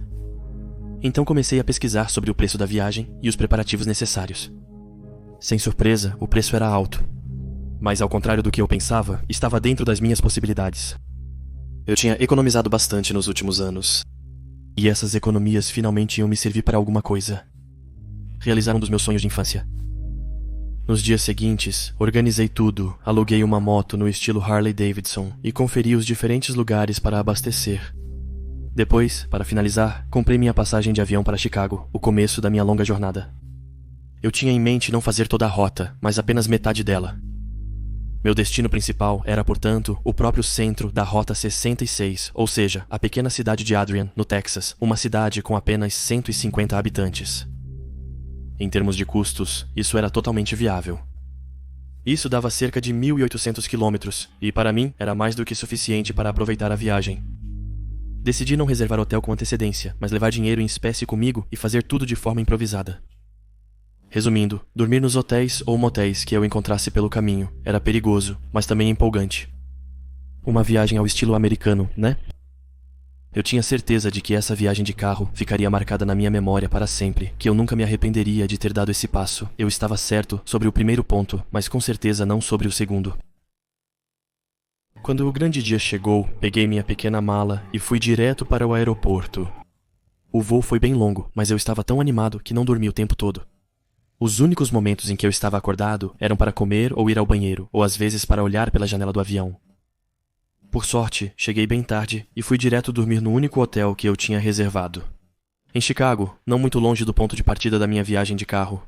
Então comecei a pesquisar sobre o preço da viagem e os preparativos necessários. Sem surpresa, o preço era alto. Mas ao contrário do que eu pensava, estava dentro das minhas possibilidades. Eu tinha economizado bastante nos últimos anos. E essas economias finalmente iam me servir para alguma coisa. Realizar um dos meus sonhos de infância. Nos dias seguintes, organizei tudo, aluguei uma moto no estilo Harley Davidson e conferi os diferentes lugares para abastecer. Depois, para finalizar, comprei minha passagem de avião para Chicago, o começo da minha longa jornada. Eu tinha em mente não fazer toda a rota, mas apenas metade dela. Meu destino principal era, portanto, o próprio centro da Rota 66, ou seja, a pequena cidade de Adrian, no Texas, uma cidade com apenas 150 habitantes. Em termos de custos, isso era totalmente viável. Isso dava cerca de 1.800 quilômetros, e para mim era mais do que suficiente para aproveitar a viagem. Decidi não reservar hotel com antecedência, mas levar dinheiro em espécie comigo e fazer tudo de forma improvisada. Resumindo, dormir nos hotéis ou motéis que eu encontrasse pelo caminho era perigoso, mas também empolgante. Uma viagem ao estilo americano, né? Eu tinha certeza de que essa viagem de carro ficaria marcada na minha memória para sempre, que eu nunca me arrependeria de ter dado esse passo. Eu estava certo sobre o primeiro ponto, mas com certeza não sobre o segundo. Quando o grande dia chegou, peguei minha pequena mala e fui direto para o aeroporto. O voo foi bem longo, mas eu estava tão animado que não dormi o tempo todo. Os únicos momentos em que eu estava acordado eram para comer ou ir ao banheiro, ou às vezes para olhar pela janela do avião. Por sorte, cheguei bem tarde e fui direto dormir no único hotel que eu tinha reservado. Em Chicago, não muito longe do ponto de partida da minha viagem de carro.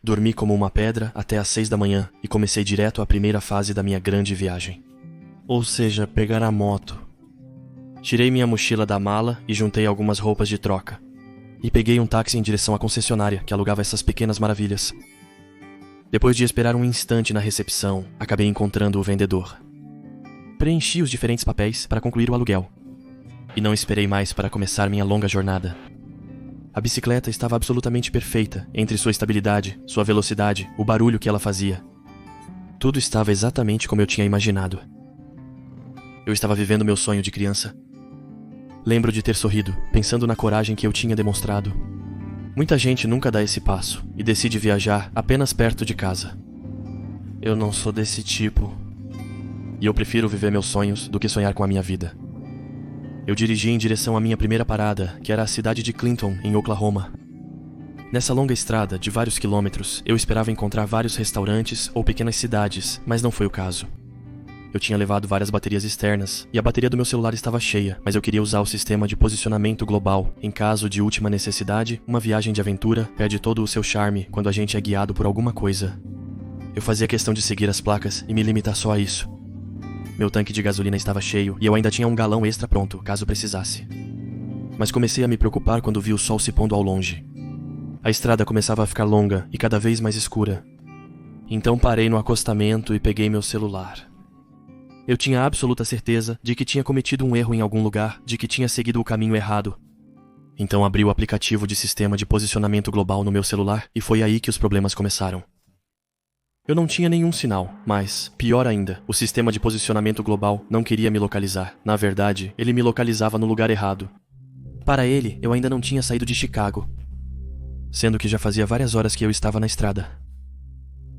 Dormi como uma pedra até às 6 da manhã e comecei direto a primeira fase da minha grande viagem. Ou seja, pegar a moto. Tirei minha mochila da mala e juntei algumas roupas de troca. E peguei um táxi em direção à concessionária que alugava essas pequenas maravilhas. Depois de esperar um instante na recepção, acabei encontrando o vendedor. Preenchi os diferentes papéis para concluir o aluguel. E não esperei mais para começar minha longa jornada. A bicicleta estava absolutamente perfeita entre sua estabilidade, sua velocidade, o barulho que ela fazia. Tudo estava exatamente como eu tinha imaginado. Eu estava vivendo meu sonho de criança. Lembro de ter sorrido, pensando na coragem que eu tinha demonstrado. Muita gente nunca dá esse passo e decide viajar apenas perto de casa. Eu não sou desse tipo. E eu prefiro viver meus sonhos do que sonhar com a minha vida. Eu dirigi em direção à minha primeira parada, que era a cidade de Clinton, em Oklahoma. Nessa longa estrada de vários quilômetros, eu esperava encontrar vários restaurantes ou pequenas cidades, mas não foi o caso. Eu tinha levado várias baterias externas, e a bateria do meu celular estava cheia, mas eu queria usar o sistema de posicionamento global. Em caso de última necessidade, uma viagem de aventura perde todo o seu charme quando a gente é guiado por alguma coisa. Eu fazia questão de seguir as placas e me limitar só a isso. Meu tanque de gasolina estava cheio e eu ainda tinha um galão extra pronto, caso precisasse. Mas comecei a me preocupar quando vi o sol se pondo ao longe. A estrada começava a ficar longa e cada vez mais escura. Então parei no acostamento e peguei meu celular. Eu tinha absoluta certeza de que tinha cometido um erro em algum lugar, de que tinha seguido o caminho errado. Então abri o aplicativo de sistema de posicionamento global no meu celular e foi aí que os problemas começaram. Eu não tinha nenhum sinal, mas, pior ainda, o sistema de posicionamento global não queria me localizar. Na verdade, ele me localizava no lugar errado. Para ele, eu ainda não tinha saído de Chicago, sendo que já fazia várias horas que eu estava na estrada.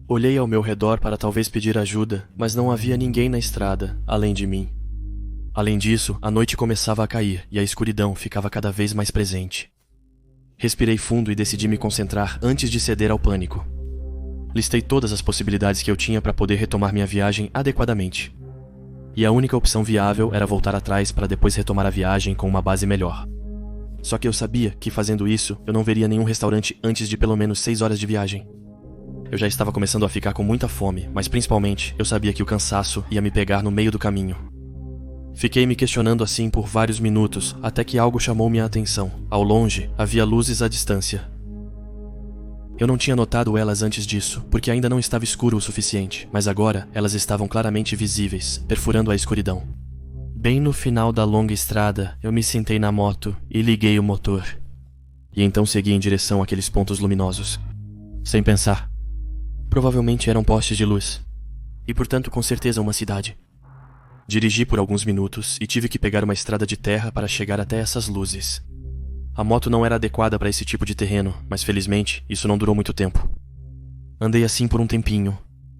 Olhei ao meu redor para talvez pedir ajuda, mas não havia ninguém na estrada, além de mim. Além disso, a noite começava a cair e a escuridão ficava cada vez mais presente. Respirei fundo e decidi me concentrar antes de ceder ao pânico. Listei todas as possibilidades que eu tinha para poder retomar minha viagem adequadamente. E a única opção viável era voltar atrás para depois retomar a viagem com uma base melhor. Só que eu sabia que fazendo isso, eu não veria nenhum restaurante antes de pelo menos 6 horas de viagem. Eu já estava começando a ficar com muita fome, mas principalmente eu sabia que o cansaço ia me pegar no meio do caminho. Fiquei me questionando assim por vários minutos, até que algo chamou minha atenção. Ao longe, havia luzes à distância. Eu não tinha notado elas antes disso, porque ainda não estava escuro o suficiente, mas agora elas estavam claramente visíveis, perfurando a escuridão. Bem no final da longa estrada, eu me sentei na moto e liguei o motor. E então segui em direção àqueles pontos luminosos. Sem pensar. Provavelmente eram postes de luz. E portanto com certeza uma cidade. Dirigi por alguns minutos e tive que pegar uma estrada de terra para chegar até essas luzes. A moto não era adequada para esse tipo de terreno, mas felizmente isso não durou muito tempo. Andei assim por um tempinho,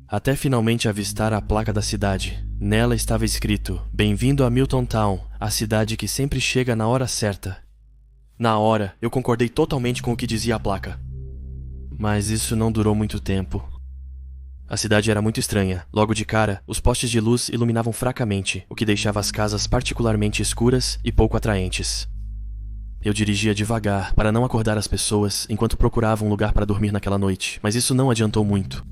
até finalmente avistar a placa da cidade. Nela estava escrito: "Bem-vindo a Milton Town, a cidade que sempre chega na hora certa." Na hora, eu concordei totalmente com o que dizia a placa. Mas isso não durou muito tempo. A cidade era muito estranha. Logo de cara, os postes de luz iluminavam fracamente, o que deixava as casas particularmente escuras e pouco atraentes. Eu dirigia devagar para não acordar as pessoas enquanto procurava um lugar para dormir naquela noite, mas isso não adiantou muito.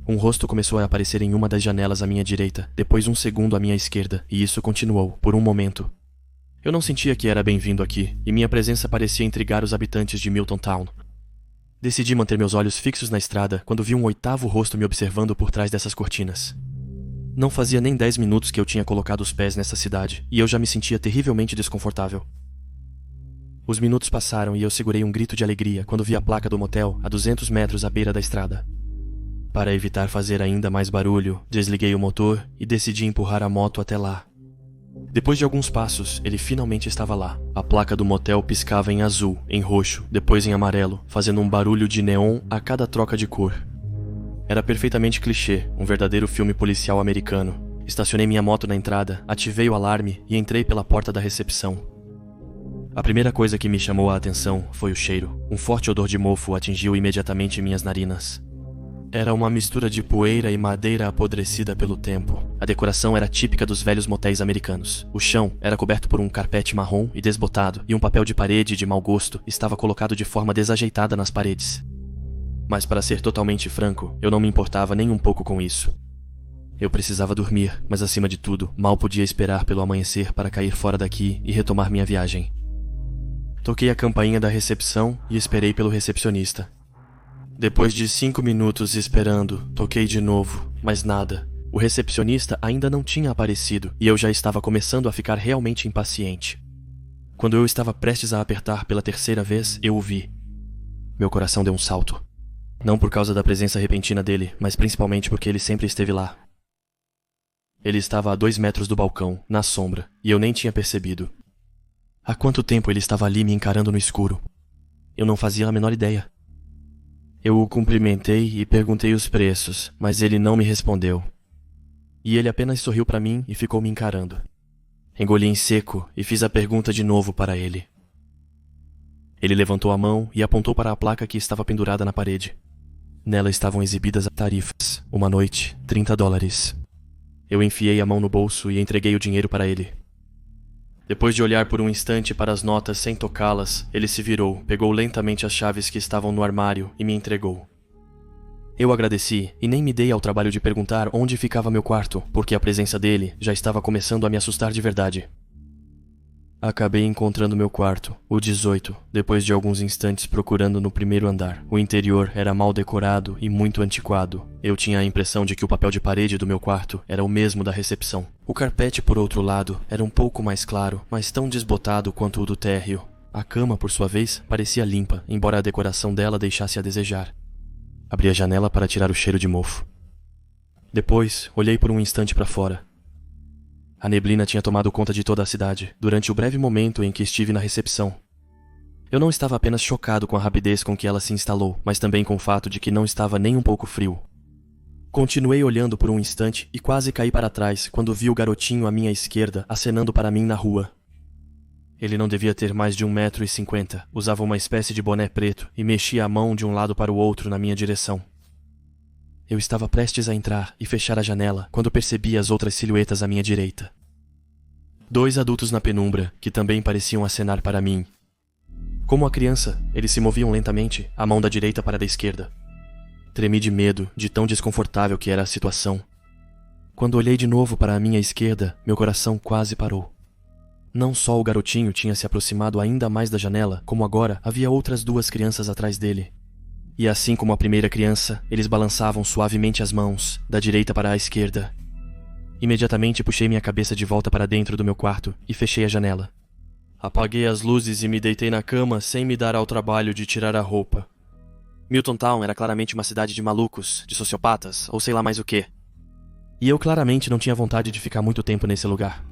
Um rosto começou a aparecer em uma das janelas à minha direita, depois um segundo à minha esquerda, e isso continuou, por um momento. Eu não sentia que era bem-vindo aqui, e minha presença parecia intrigar os habitantes de Milton Town. Decidi manter meus olhos fixos na estrada quando vi um 8º rosto me observando por trás dessas cortinas. Não fazia nem 10 minutos que eu tinha colocado os pés nessa cidade, e eu já me sentia terrivelmente desconfortável. Os minutos passaram e eu segurei um grito de alegria quando vi a placa do motel a 200 metros à beira da estrada. Para evitar fazer ainda mais barulho, desliguei o motor e decidi empurrar a moto até lá. Depois de alguns passos, ele finalmente estava lá. A placa do motel piscava em azul, em roxo, depois em amarelo, fazendo um barulho de neon a cada troca de cor. Era perfeitamente clichê, um verdadeiro filme policial americano. Estacionei minha moto na entrada, ativei o alarme e entrei pela porta da recepção. A primeira coisa que me chamou a atenção foi o cheiro. Um forte odor de mofo atingiu imediatamente minhas narinas. Era uma mistura de poeira e madeira apodrecida pelo tempo. A decoração era típica dos velhos motéis americanos. O chão era coberto por um carpete marrom e desbotado, e um papel de parede de mau gosto estava colocado de forma desajeitada nas paredes. Mas para ser totalmente franco, eu não me importava nem um pouco com isso. Eu precisava dormir, mas acima de tudo, mal podia esperar pelo amanhecer para cair fora daqui e retomar minha viagem. Toquei a campainha da recepção e esperei pelo recepcionista. Depois de 5 minutos esperando, toquei de novo, mas nada. O recepcionista ainda não tinha aparecido e eu já estava começando a ficar realmente impaciente. Quando eu estava prestes a apertar pela 3ª vez, eu o vi. Meu coração deu um salto. Não por causa da presença repentina dele, mas principalmente porque ele sempre esteve lá. Ele estava a 2 metros do balcão, na sombra, e eu nem tinha percebido. Há quanto tempo ele estava ali me encarando no escuro? Eu não fazia a menor ideia. Eu o cumprimentei e perguntei os preços, mas ele não me respondeu. E ele apenas sorriu para mim e ficou me encarando. Engoli em seco e fiz a pergunta de novo para ele. Ele levantou a mão e apontou para a placa que estava pendurada na parede. Nela estavam exibidas as tarifas. Uma noite, $30. Eu enfiei a mão no bolso e entreguei o dinheiro para ele. Depois de olhar por um instante para as notas sem tocá-las, ele se virou, pegou lentamente as chaves que estavam no armário e me entregou. Eu agradeci e nem me dei ao trabalho de perguntar onde ficava meu quarto, porque a presença dele já estava começando a me assustar de verdade. Acabei encontrando meu quarto, o 18, depois de alguns instantes procurando no primeiro andar. O interior era mal decorado e muito antiquado. Eu tinha a impressão de que o papel de parede do meu quarto era o mesmo da recepção. O carpete, por outro lado, era um pouco mais claro, mas tão desbotado quanto o do térreo. A cama, por sua vez, parecia limpa, embora a decoração dela deixasse a desejar. Abri a janela para tirar o cheiro de mofo. Depois, olhei por um instante para fora. A neblina tinha tomado conta de toda a cidade, durante o breve momento em que estive na recepção. Eu não estava apenas chocado com a rapidez com que ela se instalou, mas também com o fato de que não estava nem um pouco frio. Continuei olhando por um instante e quase caí para trás quando vi o garotinho à minha esquerda acenando para mim na rua. Ele não devia ter mais de 1,50 m, usava uma espécie de boné preto e mexia a mão de um lado para o outro na minha direção. Eu estava prestes a entrar e fechar a janela quando percebi as outras silhuetas à minha direita. 2 adultos na penumbra, que também pareciam acenar para mim. Como a criança, eles se moviam lentamente, a mão da direita para a da esquerda. Tremi de medo, de tão desconfortável que era a situação. Quando olhei de novo para a minha esquerda, meu coração quase parou. Não só o garotinho tinha se aproximado ainda mais da janela, como agora havia outras 2 crianças atrás dele. E assim como a primeira criança, eles balançavam suavemente as mãos, da direita para a esquerda. Imediatamente puxei minha cabeça de volta para dentro do meu quarto e fechei a janela. Apaguei as luzes e me deitei na cama sem me dar ao trabalho de tirar a roupa. Milton Town era claramente uma cidade de malucos, de sociopatas, ou sei lá mais o quê. E eu claramente não tinha vontade de ficar muito tempo nesse lugar.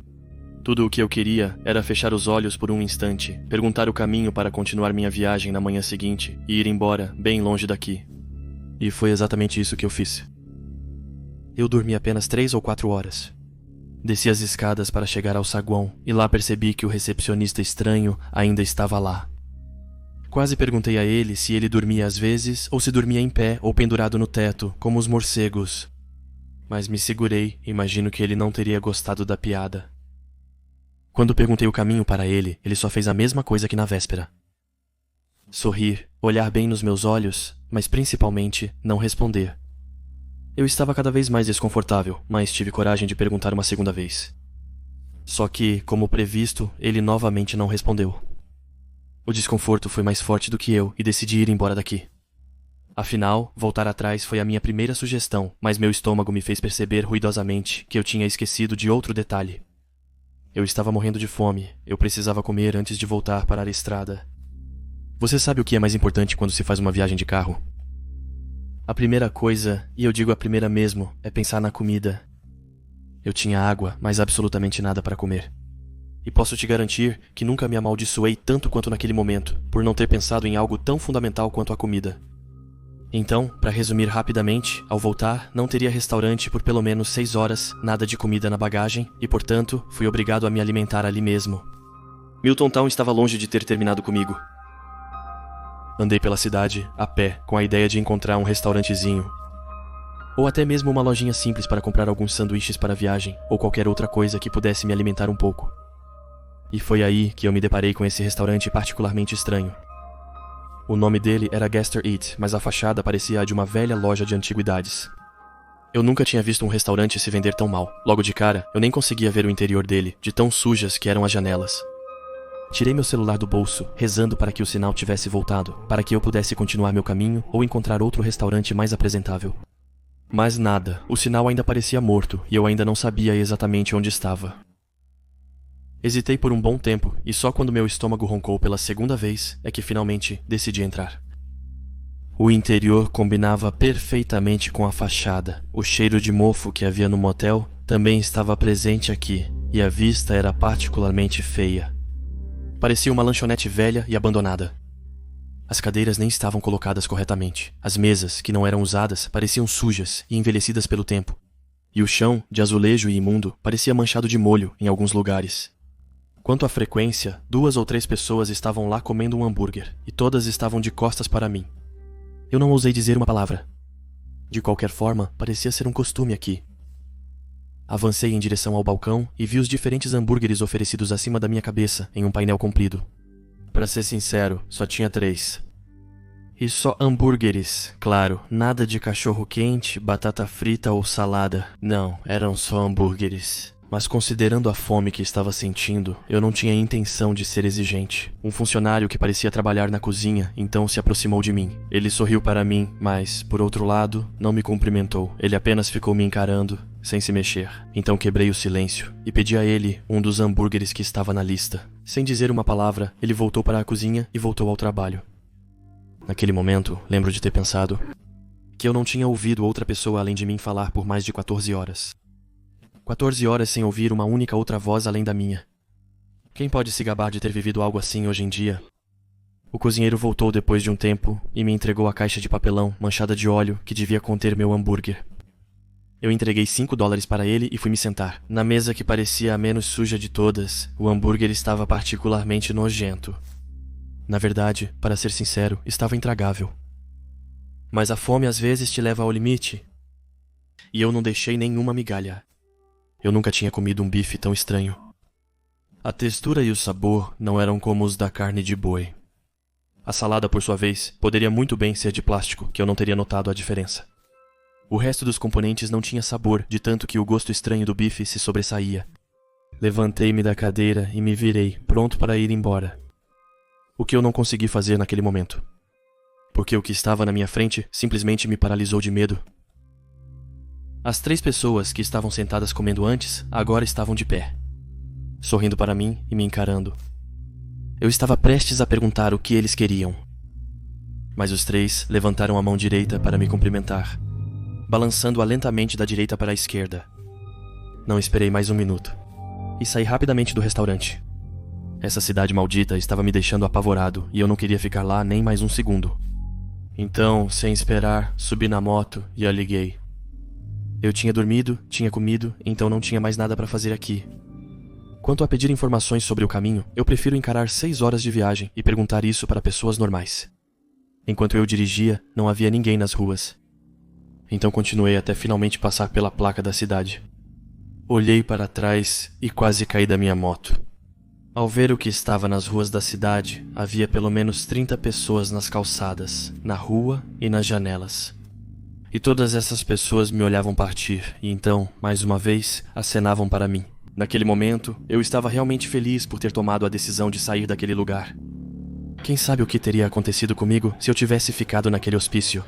Tudo o que eu queria era fechar os olhos por um instante, perguntar o caminho para continuar minha viagem na manhã seguinte e ir embora, bem longe daqui. E foi exatamente isso que eu fiz. Eu dormi apenas 3 ou 4 horas. Desci as escadas para chegar ao saguão e lá percebi que o recepcionista estranho ainda estava lá. Quase perguntei a ele se ele dormia às vezes ou se dormia em pé ou pendurado no teto, como os morcegos. Mas me segurei, imagino que ele não teria gostado da piada. Quando perguntei o caminho para ele, ele só fez a mesma coisa que na véspera. Sorrir, olhar bem nos meus olhos, mas principalmente não responder. Eu estava cada vez mais desconfortável, mas tive coragem de perguntar uma segunda vez. Só que, como previsto, ele novamente não respondeu. O desconforto foi mais forte do que eu e decidi ir embora daqui. Afinal, voltar atrás foi a minha primeira sugestão, mas meu estômago me fez perceber ruidosamente que eu tinha esquecido de outro detalhe. Eu estava morrendo de fome, eu precisava comer antes de voltar para a estrada. Você sabe o que é mais importante quando se faz uma viagem de carro? A primeira coisa, e eu digo a primeira mesmo, é pensar na comida. Eu tinha água, mas absolutamente nada para comer. E posso te garantir que nunca me amaldiçoei tanto quanto naquele momento, por não ter pensado em algo tão fundamental quanto a comida. Então, para resumir rapidamente, ao voltar, não teria restaurante por pelo menos 6 horas, nada de comida na bagagem, e portanto, fui obrigado a me alimentar ali mesmo. Milton Town estava longe de ter terminado comigo. Andei pela cidade, a pé, com a ideia de encontrar um restaurantezinho. Ou até mesmo uma lojinha simples para comprar alguns sanduíches para a viagem, ou qualquer outra coisa que pudesse me alimentar um pouco. E foi aí que eu me deparei com esse restaurante particularmente estranho. O nome dele era Gaster Eat, mas a fachada parecia a de uma velha loja de antiguidades. Eu nunca tinha visto um restaurante se vender tão mal. Logo de cara, eu nem conseguia ver o interior dele, de tão sujas que eram as janelas. Tirei meu celular do bolso, rezando para que o sinal tivesse voltado, para que eu pudesse continuar meu caminho ou encontrar outro restaurante mais apresentável. Mas nada, o sinal ainda parecia morto e eu ainda não sabia exatamente onde estava. Hesitei por um bom tempo e só quando meu estômago roncou pela segunda vez é que finalmente decidi entrar. O interior combinava perfeitamente com a fachada. O cheiro de mofo que havia no motel também estava presente aqui e a vista era particularmente feia. Parecia uma lanchonete velha e abandonada. As cadeiras nem estavam colocadas corretamente. As mesas, que não eram usadas, pareciam sujas e envelhecidas pelo tempo. E o chão, de azulejo e imundo, parecia manchado de molho em alguns lugares. Quanto à frequência, 2 ou 3 pessoas estavam lá comendo um hambúrguer, e todas estavam de costas para mim. Eu não ousei dizer uma palavra. De qualquer forma, parecia ser um costume aqui. Avancei em direção ao balcão e vi os diferentes hambúrgueres oferecidos acima da minha cabeça em um painel comprido. Para ser sincero, só tinha 3. E só hambúrgueres, claro, nada de cachorro quente, batata frita ou salada. Não, eram só hambúrgueres. Mas considerando a fome que estava sentindo, eu não tinha intenção de ser exigente. Um funcionário que parecia trabalhar na cozinha, então se aproximou de mim. Ele sorriu para mim, mas, por outro lado, não me cumprimentou. Ele apenas ficou me encarando, sem se mexer. Então quebrei o silêncio e pedi a ele um dos hambúrgueres que estava na lista. Sem dizer uma palavra, ele voltou para a cozinha e voltou ao trabalho. Naquele momento, lembro de ter pensado que eu não tinha ouvido outra pessoa além de mim falar por mais de 14 horas. 14 horas sem ouvir uma única outra voz além da minha. Quem pode se gabar de ter vivido algo assim hoje em dia? O cozinheiro voltou depois de um tempo e me entregou a caixa de papelão manchada de óleo que devia conter meu hambúrguer. Eu entreguei $5 para ele e fui me sentar. Na mesa que parecia a menos suja de todas, o hambúrguer estava particularmente nojento. Na verdade, para ser sincero, estava intragável. Mas a fome às vezes te leva ao limite. E eu não deixei nenhuma migalha. Eu nunca tinha comido um bife tão estranho. A textura e o sabor não eram como os da carne de boi. A salada, por sua vez, poderia muito bem ser de plástico, que eu não teria notado a diferença. O resto dos componentes não tinha sabor, de tanto que o gosto estranho do bife se sobressaía. Levantei-me da cadeira e me virei, pronto para ir embora. O que eu não consegui fazer naquele momento. Porque o que estava na minha frente simplesmente me paralisou de medo. As 3 pessoas que estavam sentadas comendo antes, agora estavam de pé, sorrindo para mim e me encarando. Eu estava prestes a perguntar o que eles queriam. Mas os 3 levantaram a mão direita para me cumprimentar, balançando-a lentamente da direita para a esquerda. Não esperei mais um minuto, e saí rapidamente do restaurante. Essa cidade maldita estava me deixando apavorado, e eu não queria ficar lá nem mais um segundo. Então, sem esperar, subi na moto e a liguei. Eu tinha dormido, tinha comido, então não tinha mais nada para fazer aqui. Quanto a pedir informações sobre o caminho, eu prefiro encarar 6 horas de viagem e perguntar isso para pessoas normais. Enquanto eu dirigia, não havia ninguém nas ruas. Então continuei até finalmente passar pela placa da cidade. Olhei para trás e quase caí da minha moto. Ao ver o que estava nas ruas da cidade, havia pelo menos 30 pessoas nas calçadas, na rua e nas janelas. E todas essas pessoas me olhavam partir, e então, mais uma vez, acenavam para mim. Naquele momento, eu estava realmente feliz por ter tomado a decisão de sair daquele lugar. Quem sabe o que teria acontecido comigo se eu tivesse ficado naquele hospício?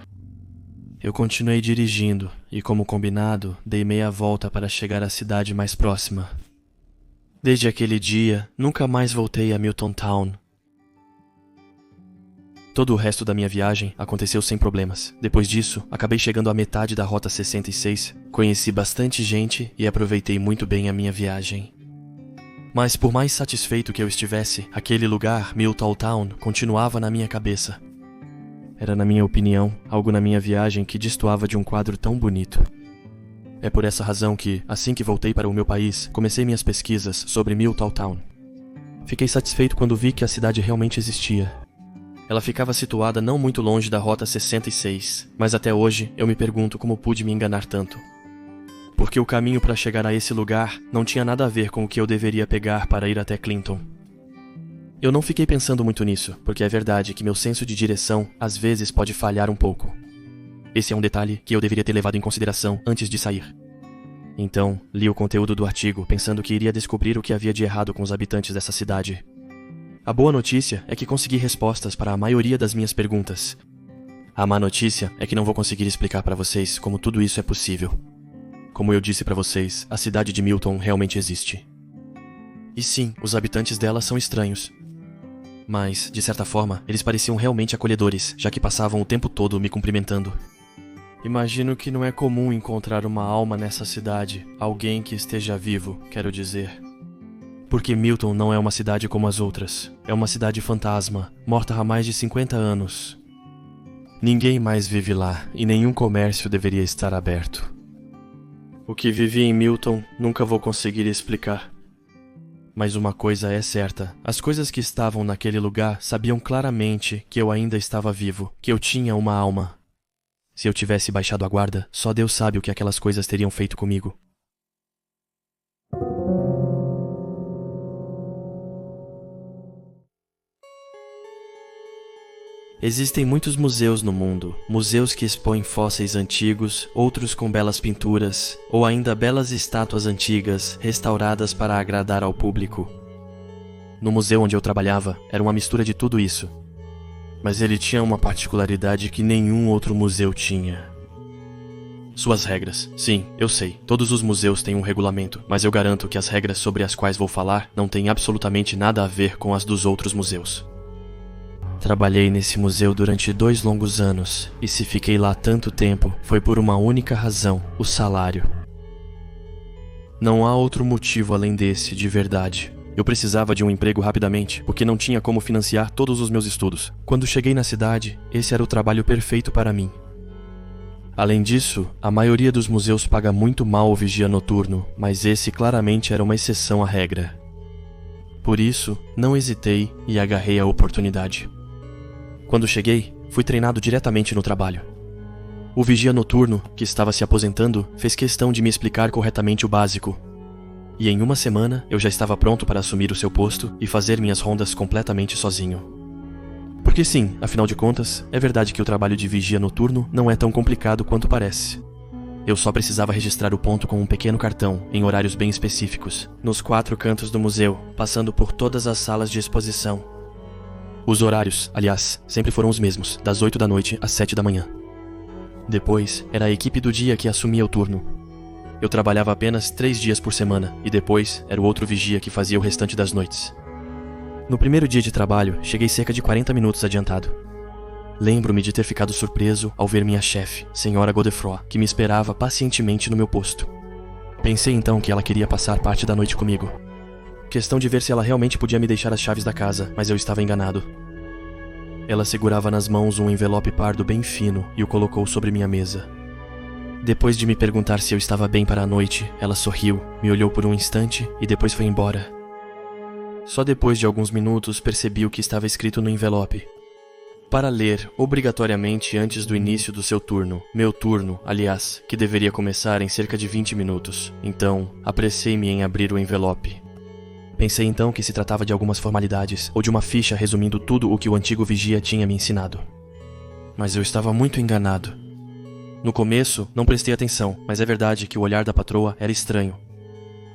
Eu continuei dirigindo, e como combinado, dei meia volta para chegar à cidade mais próxima. Desde aquele dia, nunca mais voltei a Milton Town. Todo o resto da minha viagem aconteceu sem problemas. Depois disso, acabei chegando à metade da Rota 66, conheci bastante gente e aproveitei muito bem a minha viagem. Mas por mais satisfeito que eu estivesse, aquele lugar, Milton Town, continuava na minha cabeça. Era, na minha opinião, algo na minha viagem que destoava de um quadro tão bonito. É por essa razão que, assim que voltei para o meu país, comecei minhas pesquisas sobre Milton Town. Fiquei satisfeito quando vi que a cidade realmente existia. Ela ficava situada não muito longe da Rota 66, mas até hoje eu me pergunto como pude me enganar tanto. Porque o caminho para chegar a esse lugar não tinha nada a ver com o que eu deveria pegar para ir até Clinton. Eu não fiquei pensando muito nisso, porque é verdade que meu senso de direção às vezes pode falhar um pouco. Esse é um detalhe que eu deveria ter levado em consideração antes de sair. Então, li o conteúdo do artigo pensando que iria descobrir o que havia de errado com os habitantes dessa cidade. A boa notícia é que consegui respostas para a maioria das minhas perguntas. A má notícia é que não vou conseguir explicar para vocês como tudo isso é possível. Como eu disse para vocês, a cidade de Milton realmente existe. E sim, os habitantes dela são estranhos. Mas, de certa forma, eles pareciam realmente acolhedores, já que passavam o tempo todo me cumprimentando. Imagino que não é comum encontrar uma alma nessa cidade, alguém que esteja vivo, quero dizer. Porque Milton não é uma cidade como as outras. É uma cidade fantasma, morta há mais de 50 anos. Ninguém mais vive lá, e nenhum comércio deveria estar aberto. O que vivi em Milton, nunca vou conseguir explicar. Mas uma coisa é certa, as coisas que estavam naquele lugar sabiam claramente que eu ainda estava vivo, que eu tinha uma alma. Se eu tivesse baixado a guarda, só Deus sabe o que aquelas coisas teriam feito comigo. Existem muitos museus no mundo, museus que expõem fósseis antigos, outros com belas pinturas, ou ainda belas estátuas antigas, restauradas para agradar ao público. No museu onde eu trabalhava, era uma mistura de tudo isso. Mas ele tinha uma particularidade que nenhum outro museu tinha. Suas regras. Sim, eu sei, todos os museus têm um regulamento, mas eu garanto que as regras sobre as quais vou falar não têm absolutamente nada a ver com as dos outros museus. Trabalhei nesse museu durante 2 longos anos, e se fiquei lá tanto tempo, foi por uma única razão, o salário. Não há outro motivo além desse, de verdade. Eu precisava de um emprego rapidamente, porque não tinha como financiar todos os meus estudos. Quando cheguei na cidade, esse era o trabalho perfeito para mim. Além disso, a maioria dos museus paga muito mal o vigia noturno, mas esse claramente era uma exceção à regra. Por isso, não hesitei e agarrei a oportunidade. Quando cheguei, fui treinado diretamente no trabalho. O vigia noturno, que estava se aposentando, fez questão de me explicar corretamente o básico. E em uma semana, eu já estava pronto para assumir o seu posto e fazer minhas rondas completamente sozinho. Porque sim, afinal de contas, é verdade que o trabalho de vigia noturno não é tão complicado quanto parece. Eu só precisava registrar o ponto com um pequeno cartão, em horários bem específicos, nos 4 cantos do museu, passando por todas as salas de exposição. Os horários, aliás, sempre foram os mesmos, das 8 da noite às 7 da manhã. Depois, era a equipe do dia que assumia o turno. Eu trabalhava apenas 3 dias por semana, e depois era o outro vigia que fazia o restante das noites. No primeiro dia de trabalho, cheguei cerca de 40 minutos adiantado. Lembro-me de ter ficado surpreso ao ver minha chefe, Senhora Godefroy, que me esperava pacientemente no meu posto. Pensei então que ela queria passar parte da noite comigo. Questão de ver se ela realmente podia me deixar as chaves da casa, mas eu estava enganado. Ela segurava nas mãos um envelope pardo bem fino e o colocou sobre minha mesa. Depois de me perguntar se eu estava bem para a noite, ela sorriu, me olhou por um instante e depois foi embora. Só depois de alguns minutos percebi o que estava escrito no envelope. Para ler, obrigatoriamente antes do início do seu turno. Meu turno, aliás, que deveria começar em cerca de 20 minutos. Então, apressei-me em abrir o envelope. Pensei então que se tratava de algumas formalidades, ou de uma ficha resumindo tudo o que o antigo vigia tinha me ensinado. Mas eu estava muito enganado. No começo, não prestei atenção, mas é verdade que o olhar da patroa era estranho.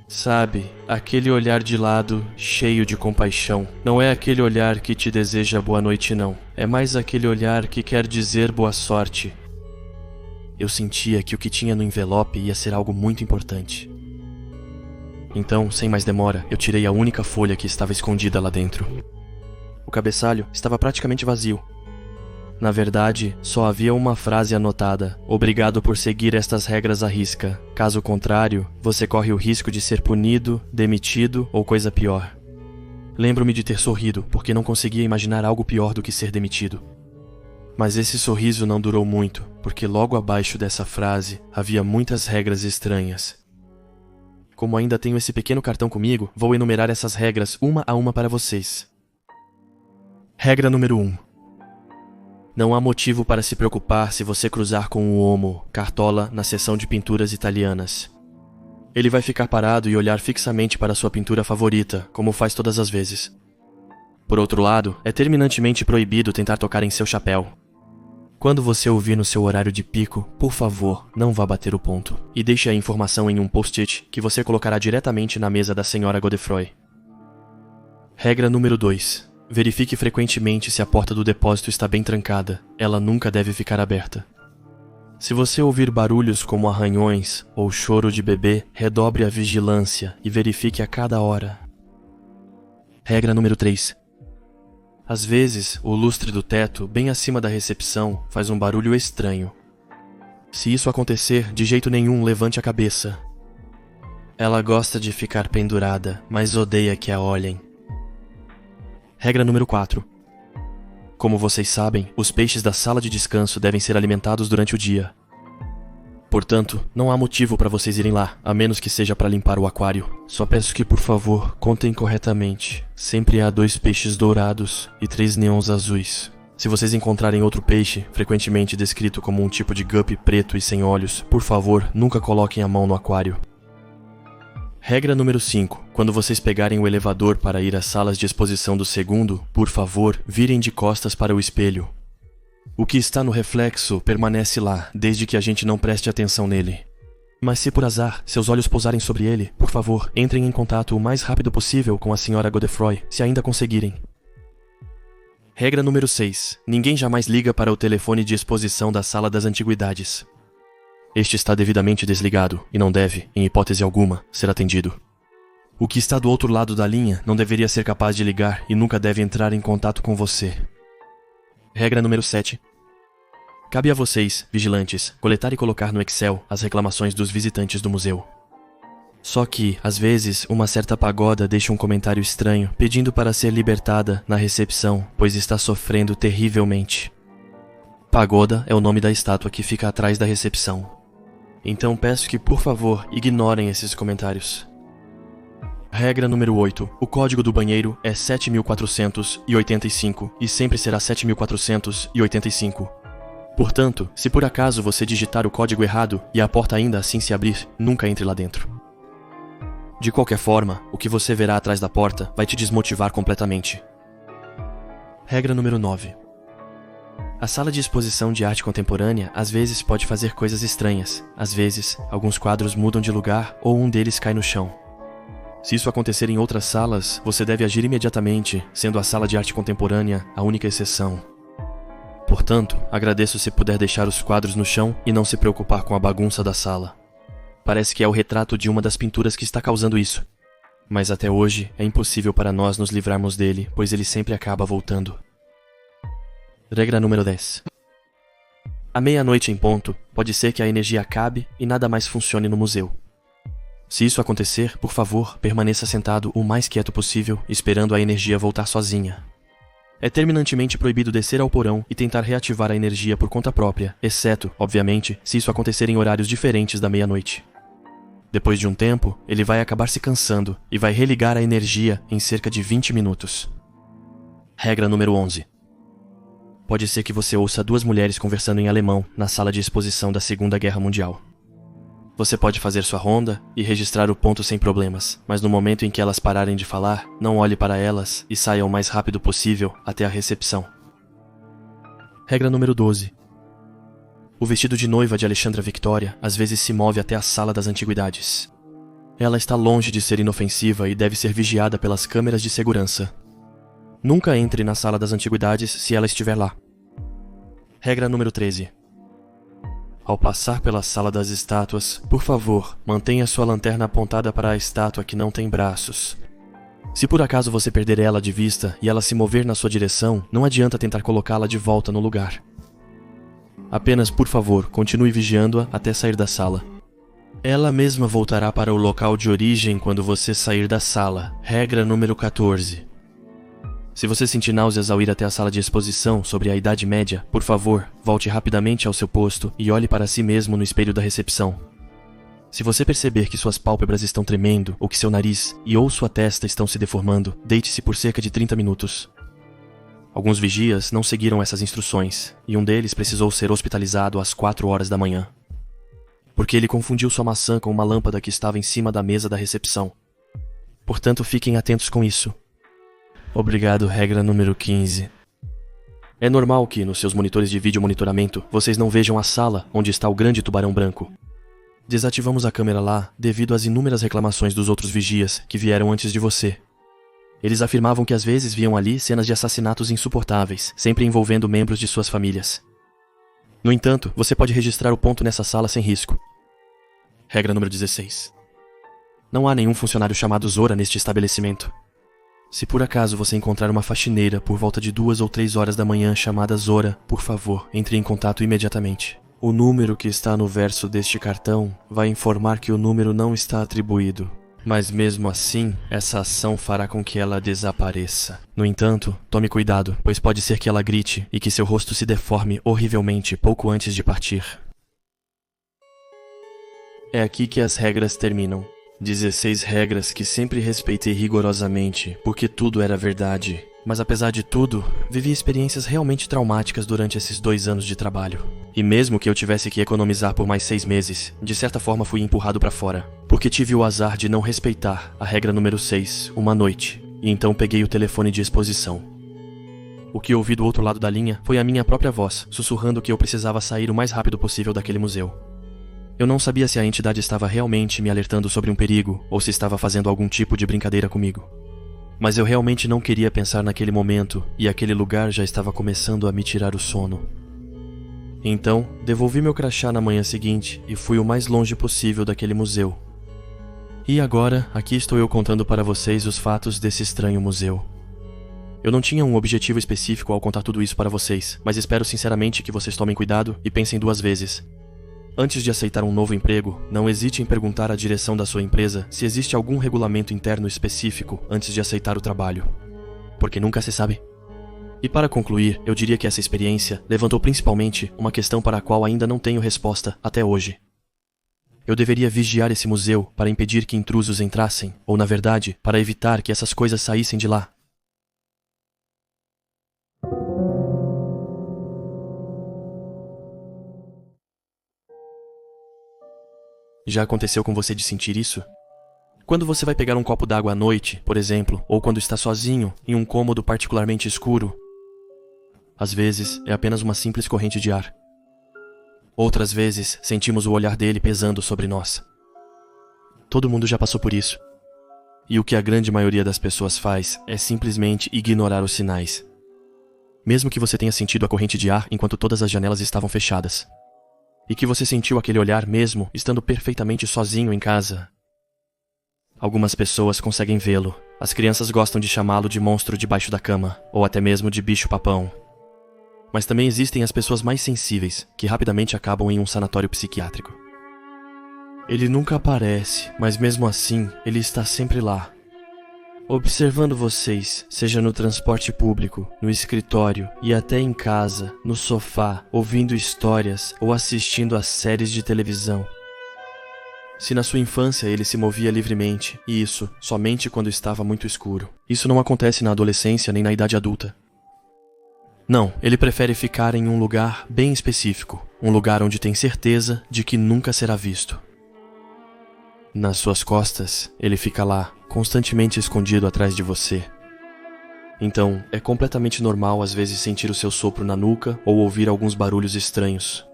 Sabe, aquele olhar de lado, cheio de compaixão. Não é aquele olhar que te deseja boa noite, não. É mais aquele olhar que quer dizer boa sorte. Eu sentia que o que tinha no envelope ia ser algo muito importante. Então, sem mais demora, eu tirei a única folha que estava escondida lá dentro. O cabeçalho estava praticamente vazio. Na verdade, só havia uma frase anotada: obrigado por seguir estas regras à risca. Caso contrário, você corre o risco de ser punido, demitido ou coisa pior. Lembro-me de ter sorrido, porque não conseguia imaginar algo pior do que ser demitido. Mas esse sorriso não durou muito, porque logo abaixo dessa frase havia muitas regras estranhas. Como ainda tenho esse pequeno cartão comigo, vou enumerar essas regras uma a uma para vocês. Regra número 1. Não há motivo para se preocupar se você cruzar com o Homo, Cartola, na seção de pinturas italianas. Ele vai ficar parado e olhar fixamente para sua pintura favorita, como faz todas as vezes. Por outro lado, é terminantemente proibido tentar tocar em seu chapéu. Quando você ouvir no seu horário de pico, por favor, não vá bater o ponto. E deixe a informação em um post-it que você colocará diretamente na mesa da Senhora Godefroy. Regra número 2. Verifique frequentemente se a porta do depósito está bem trancada. Ela nunca deve ficar aberta. Se você ouvir barulhos como arranhões ou choro de bebê, redobre a vigilância e verifique a cada hora. Regra número 3. Às vezes, o lustre do teto, bem acima da recepção, faz um barulho estranho. Se isso acontecer, de jeito nenhum levante a cabeça. Ela gosta de ficar pendurada, mas odeia que a olhem. Regra número 4. Como vocês sabem, os peixes da sala de descanso devem ser alimentados durante o dia. Portanto, não há motivo para vocês irem lá, a menos que seja para limpar o aquário. Só peço que, por favor, contem corretamente. Sempre há 2 peixes dourados e 3 neons azuis. Se vocês encontrarem outro peixe, frequentemente descrito como um tipo de guppy preto e sem olhos, por favor, nunca coloquem a mão no aquário. Regra número 5. Quando vocês pegarem o elevador para ir às salas de exposição do segundo, por favor, virem de costas para o espelho. O que está no reflexo permanece lá, desde que a gente não preste atenção nele. Mas se por azar seus olhos pousarem sobre ele, por favor, entrem em contato o mais rápido possível com a Sra. Godefroy, se ainda conseguirem. Regra número 6. Ninguém jamais liga para o telefone de exposição da Sala das Antiguidades. Este está devidamente desligado e não deve, em hipótese alguma, ser atendido. O que está do outro lado da linha não deveria ser capaz de ligar e nunca deve entrar em contato com você. Regra número 7. Cabe a vocês, vigilantes, coletar e colocar no Excel as reclamações dos visitantes do museu. Só que, às vezes, uma certa pagoda deixa um comentário estranho pedindo para ser libertada na recepção, pois está sofrendo terrivelmente. Pagoda é o nome da estátua que fica atrás da recepção. Então peço que, por favor, ignorem esses comentários. Regra número 8. O código do banheiro é 7485 e sempre será 7485. Portanto, se por acaso você digitar o código errado e a porta ainda assim se abrir, nunca entre lá dentro. De qualquer forma, o que você verá atrás da porta vai te desmotivar completamente. Regra número 9. A sala de exposição de arte contemporânea às vezes pode fazer coisas estranhas. Às vezes, alguns quadros mudam de lugar ou um deles cai no chão. Se isso acontecer em outras salas, você deve agir imediatamente, sendo a sala de arte contemporânea a única exceção. Portanto, agradeço se puder deixar os quadros no chão e não se preocupar com a bagunça da sala. Parece que é o retrato de uma das pinturas que está causando isso. Mas até hoje é impossível para nós nos livrarmos dele, pois ele sempre acaba voltando. Regra número 10. À meia-noite em ponto, pode ser que a energia acabe e nada mais funcione no museu. Se isso acontecer, por favor, permaneça sentado o mais quieto possível, esperando a energia voltar sozinha. É terminantemente proibido descer ao porão e tentar reativar a energia por conta própria, exceto, obviamente, se isso acontecer em horários diferentes da meia-noite. Depois de um tempo, ele vai acabar se cansando e vai religar a energia em cerca de 20 minutos. Regra número 11. Pode ser que você ouça 2 mulheres conversando em alemão na sala de exposição da Segunda Guerra Mundial. Você pode fazer sua ronda e registrar o ponto sem problemas, mas no momento em que elas pararem de falar, não olhe para elas e saia o mais rápido possível até a recepção. Regra número 12. O vestido de noiva de Alexandra Victoria às vezes se move até a Sala das Antiguidades. Ela está longe de ser inofensiva e deve ser vigiada pelas câmeras de segurança. Nunca entre na Sala das Antiguidades se ela estiver lá. Regra número 13. Ao passar pela Sala das Estátuas, por favor, mantenha sua lanterna apontada para a estátua que não tem braços. Se por acaso você perder ela de vista e ela se mover na sua direção, não adianta tentar colocá-la de volta no lugar. Apenas, por favor, continue vigiando-a até sair da sala. Ela mesma voltará para o local de origem quando você sair da sala. Regra número 14. Se você sentir náuseas ao ir até a sala de exposição sobre a Idade Média, por favor, volte rapidamente ao seu posto e olhe para si mesmo no espelho da recepção. Se você perceber que suas pálpebras estão tremendo, ou que seu nariz ou sua testa estão se deformando, deite-se por cerca de 30 minutos. Alguns vigias não seguiram essas instruções, e um deles precisou ser hospitalizado às 4 horas da manhã. Porque ele confundiu sua maçã com uma lâmpada que estava em cima da mesa da recepção. Portanto, fiquem atentos com isso. Obrigado, regra número 15. É normal que, nos seus monitores de vídeo monitoramento, vocês não vejam a sala onde está o grande tubarão branco. Desativamos a câmera lá devido às inúmeras reclamações dos outros vigias que vieram antes de você. Eles afirmavam que às vezes viam ali cenas de assassinatos insuportáveis, sempre envolvendo membros de suas famílias. No entanto, você pode registrar o ponto nessa sala sem risco. Regra número 16. Não há nenhum funcionário chamado Zora neste estabelecimento. Se por acaso você encontrar uma faxineira por volta de 2 ou 3 horas da manhã chamada Zora, por favor, entre em contato imediatamente. O número que está no verso deste cartão vai informar que o número não está atribuído. Mas mesmo assim, essa ação fará com que ela desapareça. No entanto, tome cuidado, pois pode ser que ela grite e que seu rosto se deforme horrivelmente pouco antes de partir. é aqui que as regras terminam. 16 regras que sempre respeitei rigorosamente, porque tudo era verdade. Mas apesar de tudo, vivi experiências realmente traumáticas durante esses 2 anos de trabalho. E mesmo que eu tivesse que economizar por mais 6 meses, de certa forma fui empurrado pra fora. Porque tive o azar de não respeitar a regra número 6, uma noite. E então peguei o telefone de exposição. O que ouvi do outro lado da linha foi a minha própria voz, sussurrando que eu precisava sair o mais rápido possível daquele museu. Eu não sabia se a entidade estava realmente me alertando sobre um perigo, ou se estava fazendo algum tipo de brincadeira comigo. Mas eu realmente não queria pensar naquele momento, e aquele lugar já estava começando a me tirar o sono. Então, devolvi meu crachá na manhã seguinte e fui o mais longe possível daquele museu. E agora, aqui estou eu contando para vocês os fatos desse estranho museu. Eu não tinha um objetivo específico ao contar tudo isso para vocês, mas espero sinceramente que vocês tomem cuidado e pensem 2 vezes. Antes de aceitar um novo emprego, não hesite em perguntar à direção da sua empresa se existe algum regulamento interno específico antes de aceitar o trabalho. Porque nunca se sabe. E para concluir, eu diria que essa experiência levantou principalmente uma questão para a qual ainda não tenho resposta até hoje. Eu deveria vigiar esse museu para impedir que intrusos entrassem, ou na verdade, para evitar que essas coisas saíssem de lá? Já aconteceu com você de sentir isso? Quando você vai pegar um copo d'água à noite, por exemplo, ou quando está sozinho em um cômodo particularmente escuro, às vezes é apenas uma simples corrente de ar. Outras vezes sentimos o olhar dele pesando sobre nós. Todo mundo já passou por isso. E o que a grande maioria das pessoas faz é simplesmente ignorar os sinais. Mesmo que você tenha sentido a corrente de ar enquanto todas as janelas estavam fechadas. E que você sentiu aquele olhar mesmo estando perfeitamente sozinho em casa. Algumas pessoas conseguem vê-lo. As crianças gostam de chamá-lo de monstro debaixo da cama, ou até mesmo de bicho-papão. Mas também existem as pessoas mais sensíveis, que rapidamente acabam em um sanatório psiquiátrico. Ele nunca aparece, mas mesmo assim, ele está sempre lá. Observando vocês, seja no transporte público, no escritório e até em casa, no sofá, ouvindo histórias ou assistindo a séries de televisão. Se na sua infância ele se movia livremente, e isso somente quando estava muito escuro, isso não acontece na adolescência nem na idade adulta. Não, ele prefere ficar em um lugar bem específico, um lugar onde tem certeza de que nunca será visto. Nas suas costas, ele fica lá, constantemente escondido atrás de você. Então, é completamente normal às vezes sentir o seu sopro na nuca ou ouvir alguns barulhos estranhos.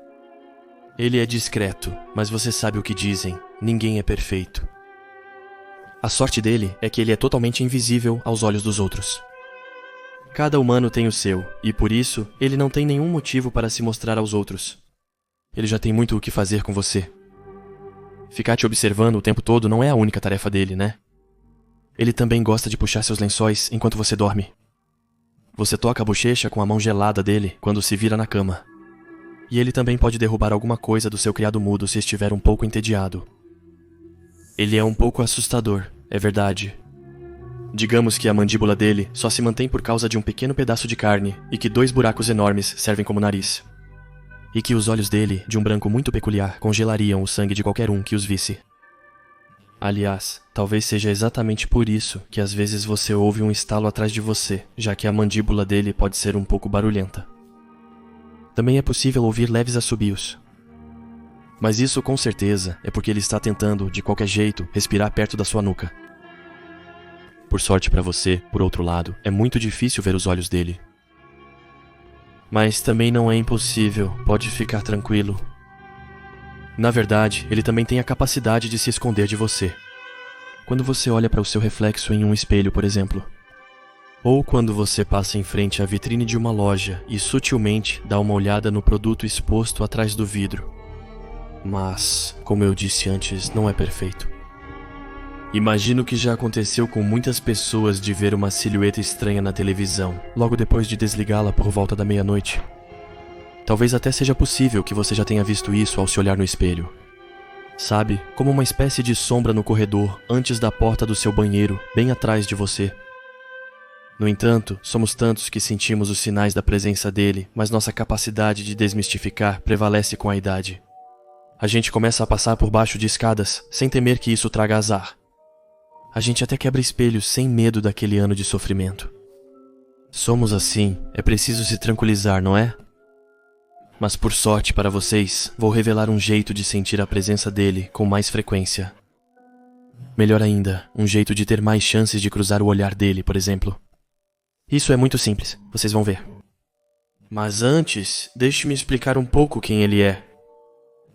Ele é discreto, mas você sabe o que dizem, ninguém é perfeito. A sorte dele é que ele é totalmente invisível aos olhos dos outros. Cada humano tem o seu, e por isso, ele não tem nenhum motivo para se mostrar aos outros. Ele já tem muito o que fazer com você. Ficar te observando o tempo todo não é a única tarefa dele, né? Ele também gosta de puxar seus lençóis enquanto você dorme. Você toca a bochecha com a mão gelada dele quando se vira na cama. E ele também pode derrubar alguma coisa do seu criado mudo se estiver um pouco entediado. Ele é um pouco assustador, é verdade. Digamos que a mandíbula dele só se mantém por causa de um pequeno pedaço de carne e que 2 buracos enormes servem como nariz. E que os olhos dele, de um branco muito peculiar, congelariam o sangue de qualquer um que os visse. Aliás, talvez seja exatamente por isso que às vezes você ouve um estalo atrás de você, já que a mandíbula dele pode ser um pouco barulhenta. Também é possível ouvir leves assobios. Mas isso com certeza é porque ele está tentando, de qualquer jeito, respirar perto da sua nuca. Por sorte para você, por outro lado, é muito difícil ver os olhos dele. Mas também não é impossível, pode ficar tranquilo. Na verdade, ele também tem a capacidade de se esconder de você. Quando você olha para o seu reflexo em um espelho, por exemplo. Ou quando você passa em frente à vitrine de uma loja e sutilmente dá uma olhada no produto exposto atrás do vidro. Mas, como eu disse antes, não é perfeito. Imagino que já aconteceu com muitas pessoas de ver uma silhueta estranha na televisão, logo depois de desligá-la por volta da meia-noite. Talvez até seja possível que você já tenha visto isso ao se olhar no espelho. Sabe, como uma espécie de sombra no corredor antes da porta do seu banheiro, bem atrás de você. No entanto, somos tantos que sentimos os sinais da presença dele, mas nossa capacidade de desmistificar prevalece com a idade. a gente começa a passar por baixo de escadas, sem temer que isso traga azar. A gente até quebra espelhos sem medo daquele ano de sofrimento. Somos assim, é preciso se tranquilizar, não é? Mas por sorte para vocês, vou revelar um jeito de sentir a presença dele com mais frequência. Melhor ainda, um jeito de ter mais chances de cruzar o olhar dele, por exemplo. Isso é muito simples, vocês vão ver. Mas antes, deixe-me explicar um pouco quem ele é.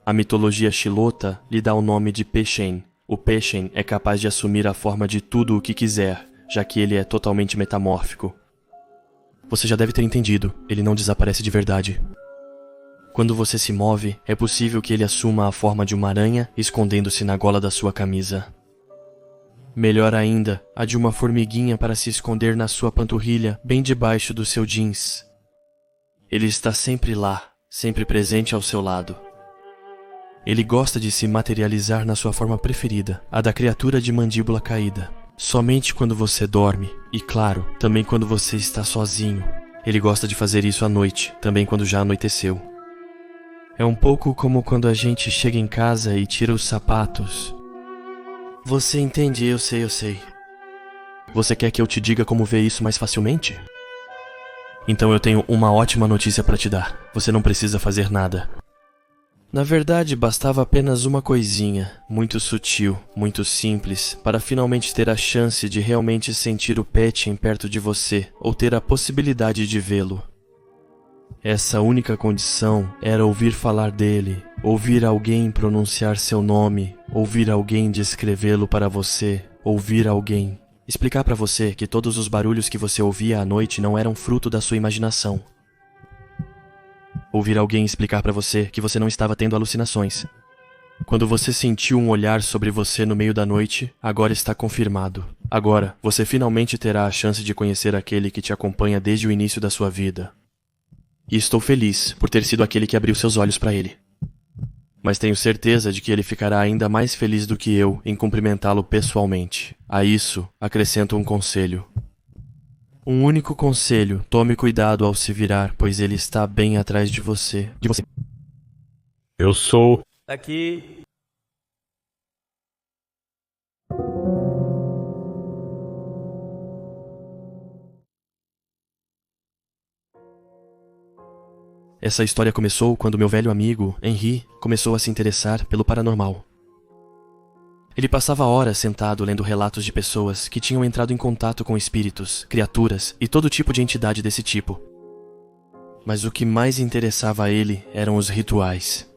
A mitologia Shilota lhe dá o nome de Peshen. O Peshen é capaz de assumir a forma de tudo o que quiser, já que ele é totalmente metamórfico. Você já deve ter entendido, ele não desaparece de verdade. Quando você se move, é possível que ele assuma a forma de uma aranha, escondendo-se na gola da sua camisa. Melhor ainda, a de uma formiguinha para se esconder na sua panturrilha, bem debaixo do seu jeans. Ele está sempre lá, sempre presente ao seu lado. Ele gosta de se materializar na sua forma preferida, a da criatura de mandíbula caída. Somente quando você dorme, e claro, também quando você está sozinho. Ele gosta de fazer isso à noite, também quando já anoiteceu. É um pouco como quando a gente chega em casa e tira os sapatos. Você entende, eu sei. Você quer que eu te diga como ver isso mais facilmente? Então eu tenho uma ótima notícia para te dar. Você não precisa fazer nada. Na verdade, bastava apenas uma coisinha, muito sutil, muito simples, para finalmente ter a chance de realmente sentir o Peshen perto de você, ou ter a possibilidade de vê-lo. Essa única condição era ouvir falar dele, ouvir alguém pronunciar seu nome, ouvir alguém descrevê-lo para você, ouvir alguém explicar para você que todos os barulhos que você ouvia à noite não eram fruto da sua imaginação. Ouvir alguém explicar para você que você não estava tendo alucinações. Quando você sentiu um olhar sobre você no meio da noite, agora está confirmado. Agora, você finalmente terá a chance de conhecer aquele que te acompanha desde o início da sua vida. E estou feliz por ter sido aquele que abriu seus olhos para ele. Mas tenho certeza de que ele ficará ainda mais feliz do que eu em cumprimentá-lo pessoalmente. A isso, acrescento um conselho. Um único conselho, tome cuidado ao se virar, pois ele está bem atrás de você. Eu sou... Aqui. Essa história começou quando meu velho amigo, Henry, começou a se interessar pelo paranormal. Ele passava horas sentado lendo relatos de pessoas que tinham entrado em contato com espíritos, criaturas e todo tipo de entidade desse tipo. Mas o que mais interessava a ele eram os rituais.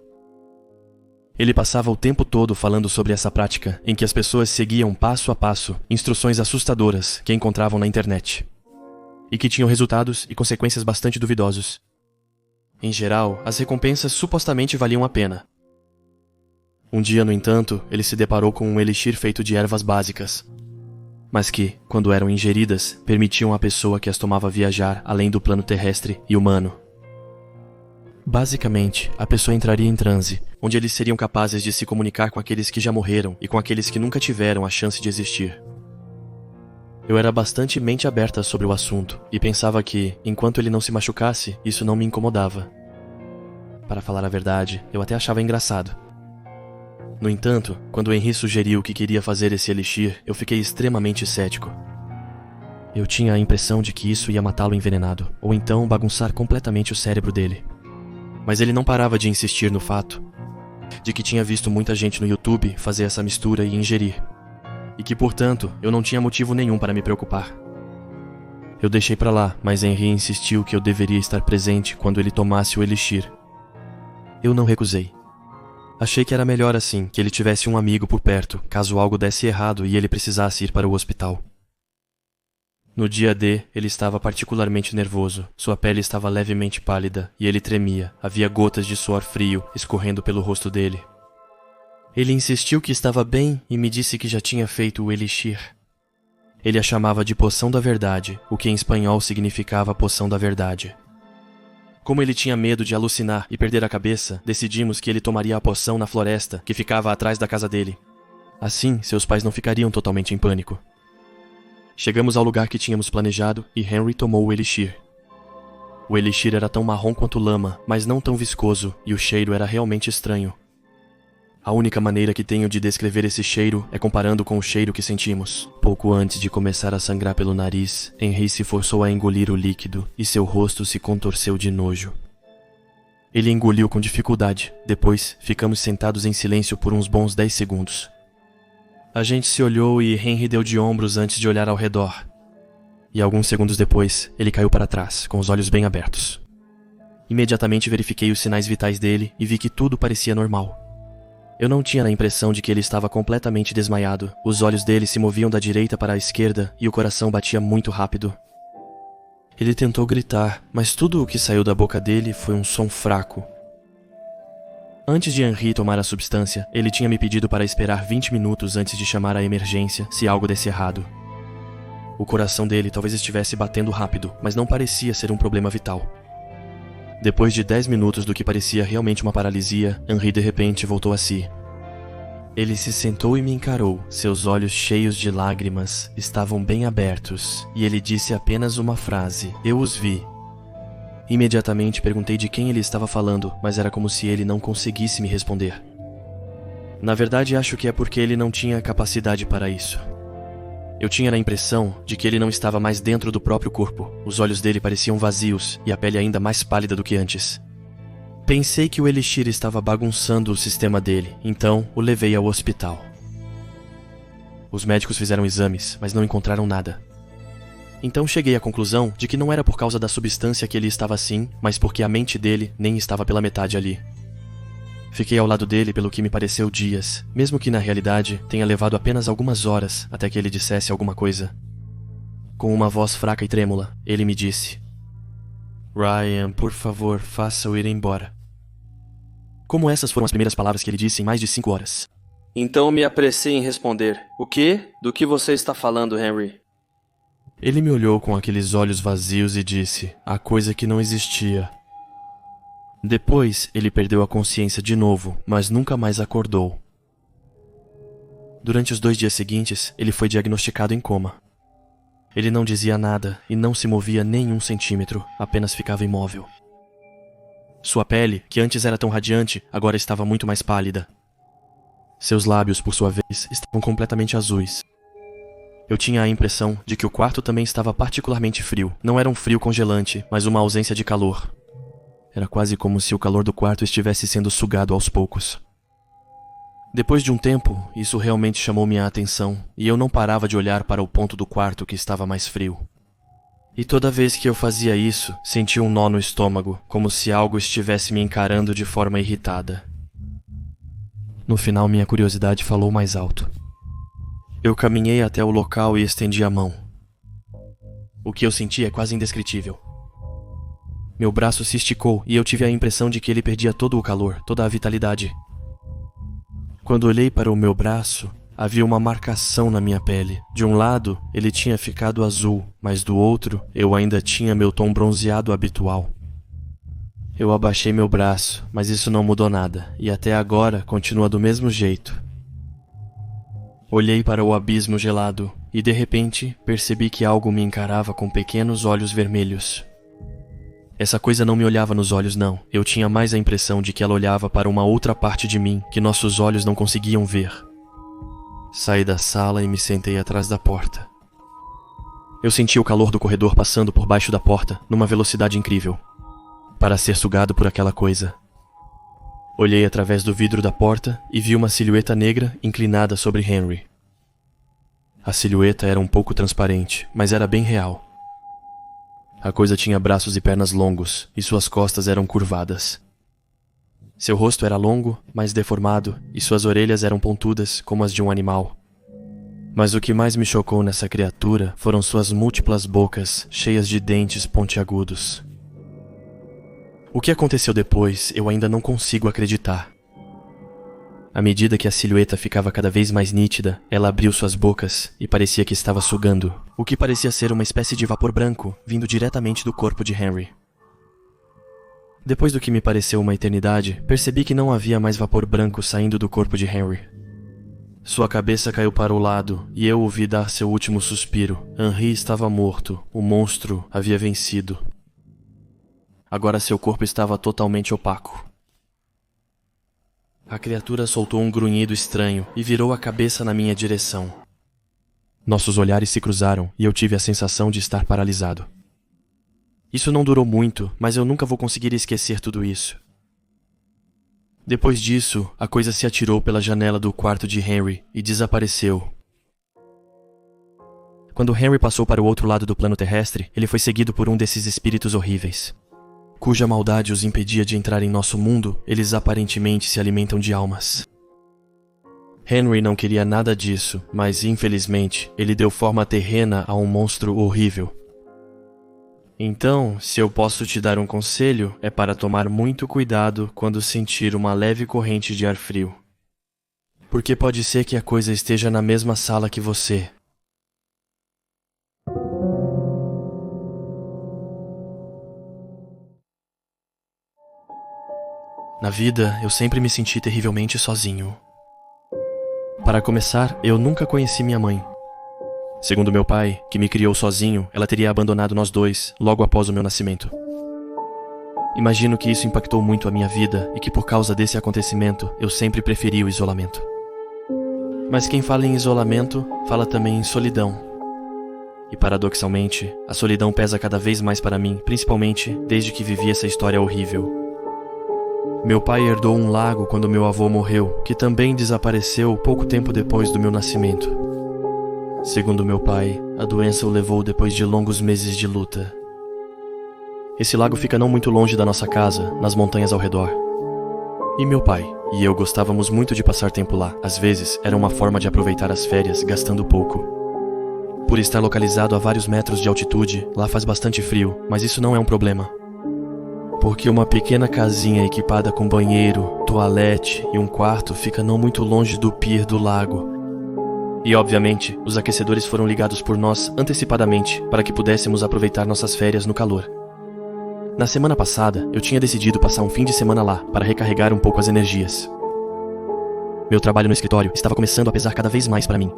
Ele passava o tempo todo falando sobre essa prática, em que as pessoas seguiam passo a passo instruções assustadoras que encontravam na internet, e que tinham resultados e consequências bastante duvidosos. Em geral, as recompensas supostamente valiam a pena. Um dia, no entanto, ele se deparou com um elixir feito de ervas básicas, mas que, quando eram ingeridas, permitiam à pessoa que as tomava viajar além do plano terrestre e humano. Basicamente, a pessoa entraria em transe, onde eles seriam capazes de se comunicar com aqueles que já morreram e com aqueles que nunca tiveram a chance de existir. Eu era bastante mente aberta sobre o assunto e pensava que, enquanto ele não se machucasse, isso não me incomodava. Para falar a verdade, eu até achava engraçado. No entanto, quando Henry sugeriu que queria fazer esse elixir, eu fiquei extremamente cético. Eu tinha a impressão de que isso ia matá-lo envenenado, ou então bagunçar completamente o cérebro dele. Mas ele não parava de insistir no fato de que tinha visto muita gente no YouTube fazer essa mistura e ingerir, e que, portanto, eu não tinha motivo nenhum para me preocupar. Eu deixei pra lá, mas Henry insistiu que eu deveria estar presente quando ele tomasse o elixir. Eu não recusei. Achei que era melhor assim, que ele tivesse um amigo por perto, caso algo desse errado e ele precisasse ir para o hospital. No dia D, ele estava particularmente nervoso, sua pele estava levemente pálida e ele tremia, havia gotas de suor frio escorrendo pelo rosto dele. Ele insistiu que estava bem e me disse que já tinha feito o elixir. Ele a chamava de poção da verdade, o que em espanhol significava poção da verdade. Como ele tinha medo de alucinar e perder a cabeça, decidimos que ele tomaria a poção na floresta que ficava atrás da casa dele. Assim, seus pais não ficariam totalmente em pânico. Chegamos ao lugar que tínhamos planejado e Henry tomou o elixir. O elixir era tão marrom quanto lama, mas não tão viscoso, e o cheiro era realmente estranho. A única maneira que tenho de descrever esse cheiro é comparando com o cheiro que sentimos. Pouco antes de começar a sangrar pelo nariz, Henry se forçou a engolir o líquido e seu rosto se contorceu de nojo. Ele engoliu com dificuldade. Depois, ficamos sentados em silêncio por uns bons 10 segundos. A gente se olhou e Henry deu de ombros antes de olhar ao redor. E alguns segundos depois, ele caiu para trás, com os olhos bem abertos. Imediatamente verifiquei os sinais vitais dele e vi que tudo parecia normal. Eu não tinha a impressão de que ele estava completamente desmaiado. Os olhos dele se moviam da direita para a esquerda e o coração batia muito rápido. Ele tentou gritar, mas tudo o que saiu da boca dele foi um som fraco. Antes de Henry tomar a substância, ele tinha me pedido para esperar 20 minutos antes de chamar a emergência se algo desse errado. O coração dele talvez estivesse batendo rápido, mas não parecia ser um problema vital. Depois de 10 minutos do que parecia realmente uma paralisia, Henry de repente voltou a si. Ele se sentou e me encarou. Seus olhos cheios de lágrimas estavam bem abertos, e ele disse apenas uma frase: "Eu os vi." Imediatamente perguntei de quem ele estava falando, mas era como se ele não conseguisse me responder. Na verdade, acho que é porque ele não tinha capacidade para isso. Eu tinha a impressão de que ele não estava mais dentro do próprio corpo. Os olhos dele pareciam vazios e a pele ainda mais pálida do que antes. Pensei que o elixir estava bagunçando o sistema dele, então o levei ao hospital. Os médicos fizeram exames, mas não encontraram nada. Então cheguei à conclusão de que não era por causa da substância que ele estava assim, mas porque a mente dele nem estava pela metade ali. Fiquei ao lado dele pelo que me pareceu dias, mesmo que na realidade tenha levado apenas algumas horas até que ele dissesse alguma coisa. Com uma voz fraca e trêmula, ele me disse: "Ryan, por favor, faça-o ir embora." Como essas foram as primeiras palavras que ele disse em mais de 5 horas. Então me apressei em responder: "O quê? Do que você está falando, Henry?" Ele me olhou com aqueles olhos vazios e disse: "A coisa que não existia." Depois, ele perdeu a consciência de novo, mas nunca mais acordou. Durante os 2 dias seguintes, ele foi diagnosticado em coma. Ele não dizia nada e não se movia nem 1 centímetro, apenas ficava imóvel. Sua pele, que antes era tão radiante, agora estava muito mais pálida. Seus lábios, por sua vez, estavam completamente azuis. Eu tinha a impressão de que o quarto também estava particularmente frio. Não era um frio congelante, mas uma ausência de calor. Era quase como se o calor do quarto estivesse sendo sugado aos poucos. Depois de um tempo, isso realmente chamou minha atenção, e eu não parava de olhar para o ponto do quarto que estava mais frio. E toda vez que eu fazia isso, sentia um nó no estômago, como se algo estivesse me encarando de forma irritada. No final, minha curiosidade falou mais alto. Eu caminhei até o local e estendi a mão. O que eu senti é quase indescritível. Meu braço se esticou e eu tive a impressão de que ele perdia todo o calor, toda a vitalidade. Quando olhei para o meu braço, havia uma marcação na minha pele. De um lado, ele tinha ficado azul, mas do outro, eu ainda tinha meu tom bronzeado habitual. Eu abaixei meu braço, mas isso não mudou nada, e até agora continua do mesmo jeito. Olhei para o abismo gelado, e de repente, percebi que algo me encarava com pequenos olhos vermelhos. Essa coisa não me olhava nos olhos, não. Eu tinha mais a impressão de que ela olhava para uma outra parte de mim que nossos olhos não conseguiam ver. Saí da sala e me sentei atrás da porta. Eu senti o calor do corredor passando por baixo da porta, numa velocidade incrível, para ser sugado por aquela coisa. Olhei através do vidro da porta e vi uma silhueta negra inclinada sobre Henry. A silhueta era um pouco transparente, mas era bem real. A coisa tinha braços e pernas longos, e suas costas eram curvadas. Seu rosto era longo, mas deformado, e suas orelhas eram pontudas como as de um animal. Mas o que mais me chocou nessa criatura foram suas múltiplas bocas, cheias de dentes pontiagudos. O que aconteceu depois, eu ainda não consigo acreditar. À medida que a silhueta ficava cada vez mais nítida, ela abriu suas bocas e parecia que estava sugando, o que parecia ser uma espécie de vapor branco vindo diretamente do corpo de Henry. Depois do que me pareceu uma eternidade, percebi que não havia mais vapor branco saindo do corpo de Henry. Sua cabeça caiu para o lado e eu ouvi dar seu último suspiro. Henry estava morto, o monstro havia vencido. Agora seu corpo estava totalmente opaco. a criatura soltou um grunhido estranho e virou a cabeça na minha direção. Nossos olhares se cruzaram e eu tive a sensação de estar paralisado. Isso não durou muito, mas eu nunca vou conseguir esquecer tudo isso. Depois disso, a coisa se atirou pela janela do quarto de Henry e desapareceu. Quando Henry passou para o outro lado do plano terrestre, ele foi seguido por um desses espíritos horríveis. Cuja maldade os impedia de entrar em nosso mundo, eles aparentemente se alimentam de almas. Henry não queria nada disso, mas infelizmente ele deu forma terrena a um monstro horrível. Então, se eu posso te dar um conselho, é para tomar muito cuidado quando sentir uma leve corrente de ar frio. Porque pode ser que a coisa esteja na mesma sala que você. Na vida, eu sempre me senti terrivelmente sozinho. Para começar, eu nunca conheci minha mãe. Segundo meu pai, que me criou sozinho, ela teria abandonado nós dois logo após o meu nascimento. Imagino que isso impactou muito a minha vida e que por causa desse acontecimento, eu sempre preferi o isolamento. Mas quem fala em isolamento, fala também em solidão. E paradoxalmente, a solidão pesa cada vez mais para mim, principalmente desde que vivi essa história horrível. Meu pai herdou um lago quando meu avô morreu, que também desapareceu pouco tempo depois do meu nascimento. Segundo meu pai, a doença o levou depois de longos meses de luta. Esse lago fica não muito longe da nossa casa, nas montanhas ao redor. E meu pai e eu gostávamos muito de passar tempo lá. Às vezes, era uma forma de aproveitar as férias, gastando pouco. Por estar localizado a vários metros de altitude, lá faz bastante frio, mas isso não é um problema. Porque uma pequena casinha equipada com banheiro, toalete e um quarto fica não muito longe do pier do lago. E, obviamente, os aquecedores foram ligados por nós antecipadamente para que pudéssemos aproveitar nossas férias no calor. Na semana passada, eu tinha decidido passar um fim de semana lá para recarregar um pouco as energias. Meu trabalho no escritório estava começando a pesar cada vez mais para mim.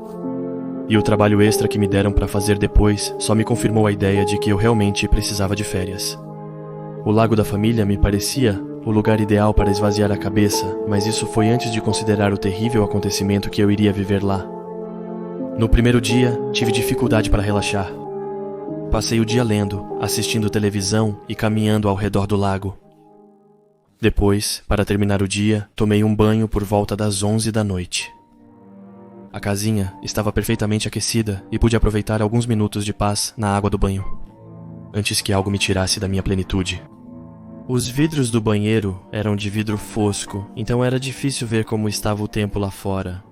E o trabalho extra que me deram para fazer depois só me confirmou a ideia de que eu realmente precisava de férias. O lago da família me parecia o lugar ideal para esvaziar a cabeça, mas isso foi antes de considerar o terrível acontecimento que eu iria viver lá. No primeiro dia, tive dificuldade para relaxar. Passei o dia lendo, assistindo televisão e caminhando ao redor do lago. Depois, para terminar o dia, tomei um banho por volta das 11 da noite. A casinha estava perfeitamente aquecida e pude aproveitar alguns minutos de paz na água do banho, antes que algo me tirasse da minha plenitude. Os vidros do banheiro eram de vidro fosco, então era difícil ver como estava o tempo lá fora.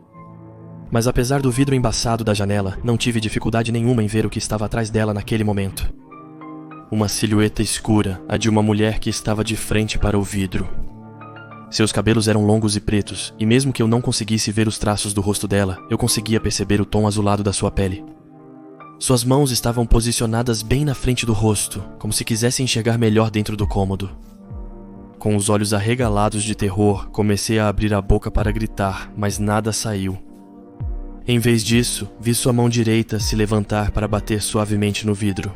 Mas apesar do vidro embaçado da janela, não tive dificuldade nenhuma em ver o que estava atrás dela naquele momento. Uma silhueta escura, a de uma mulher que estava de frente para o vidro. Seus cabelos eram longos e pretos, e mesmo que eu não conseguisse ver os traços do rosto dela, eu conseguia perceber o tom azulado da sua pele. Suas mãos estavam posicionadas bem na frente do rosto, como se quisessem enxergar melhor dentro do cômodo. Com os olhos arregalados de terror, comecei a abrir a boca para gritar, mas nada saiu. Em vez disso, vi sua mão direita se levantar para bater suavemente no vidro.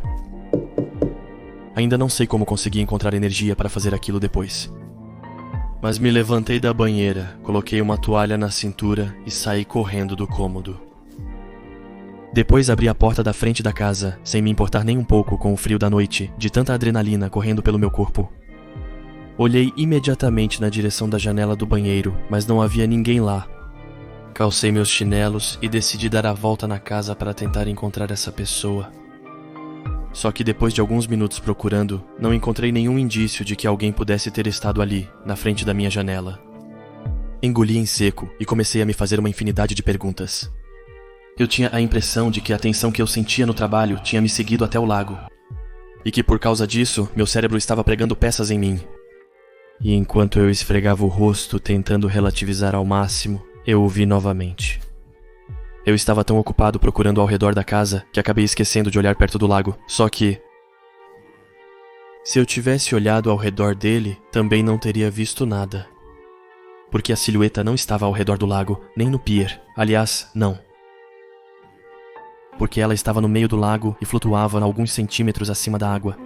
Ainda não sei como consegui encontrar energia para fazer aquilo depois. Mas me levantei da banheira, coloquei uma toalha na cintura e saí correndo do cômodo. Depois abri a porta da frente da casa, sem me importar nem um pouco com o frio da noite, de tanta adrenalina correndo pelo meu corpo. Olhei imediatamente na direção da janela do banheiro, mas não havia ninguém lá. Calcei meus chinelos e decidi dar a volta na casa para tentar encontrar essa pessoa. Só que depois de alguns minutos procurando, não encontrei nenhum indício de que alguém pudesse ter estado ali, na frente da minha janela. Engoli em seco e comecei a me fazer uma infinidade de perguntas. Eu tinha a impressão de que a tensão que eu sentia no trabalho tinha me seguido até o lago. E que por causa disso, meu cérebro estava pregando peças em mim. E enquanto eu esfregava o rosto tentando relativizar ao máximo, eu o vi novamente. Eu estava tão ocupado procurando ao redor da casa que acabei esquecendo de olhar perto do lago. Só que, se eu tivesse olhado ao redor dele, também não teria visto nada. Porque a silhueta não estava ao redor do lago, nem no pier. Aliás, não. Porque ela estava no meio do lago e flutuava a alguns centímetros acima da água.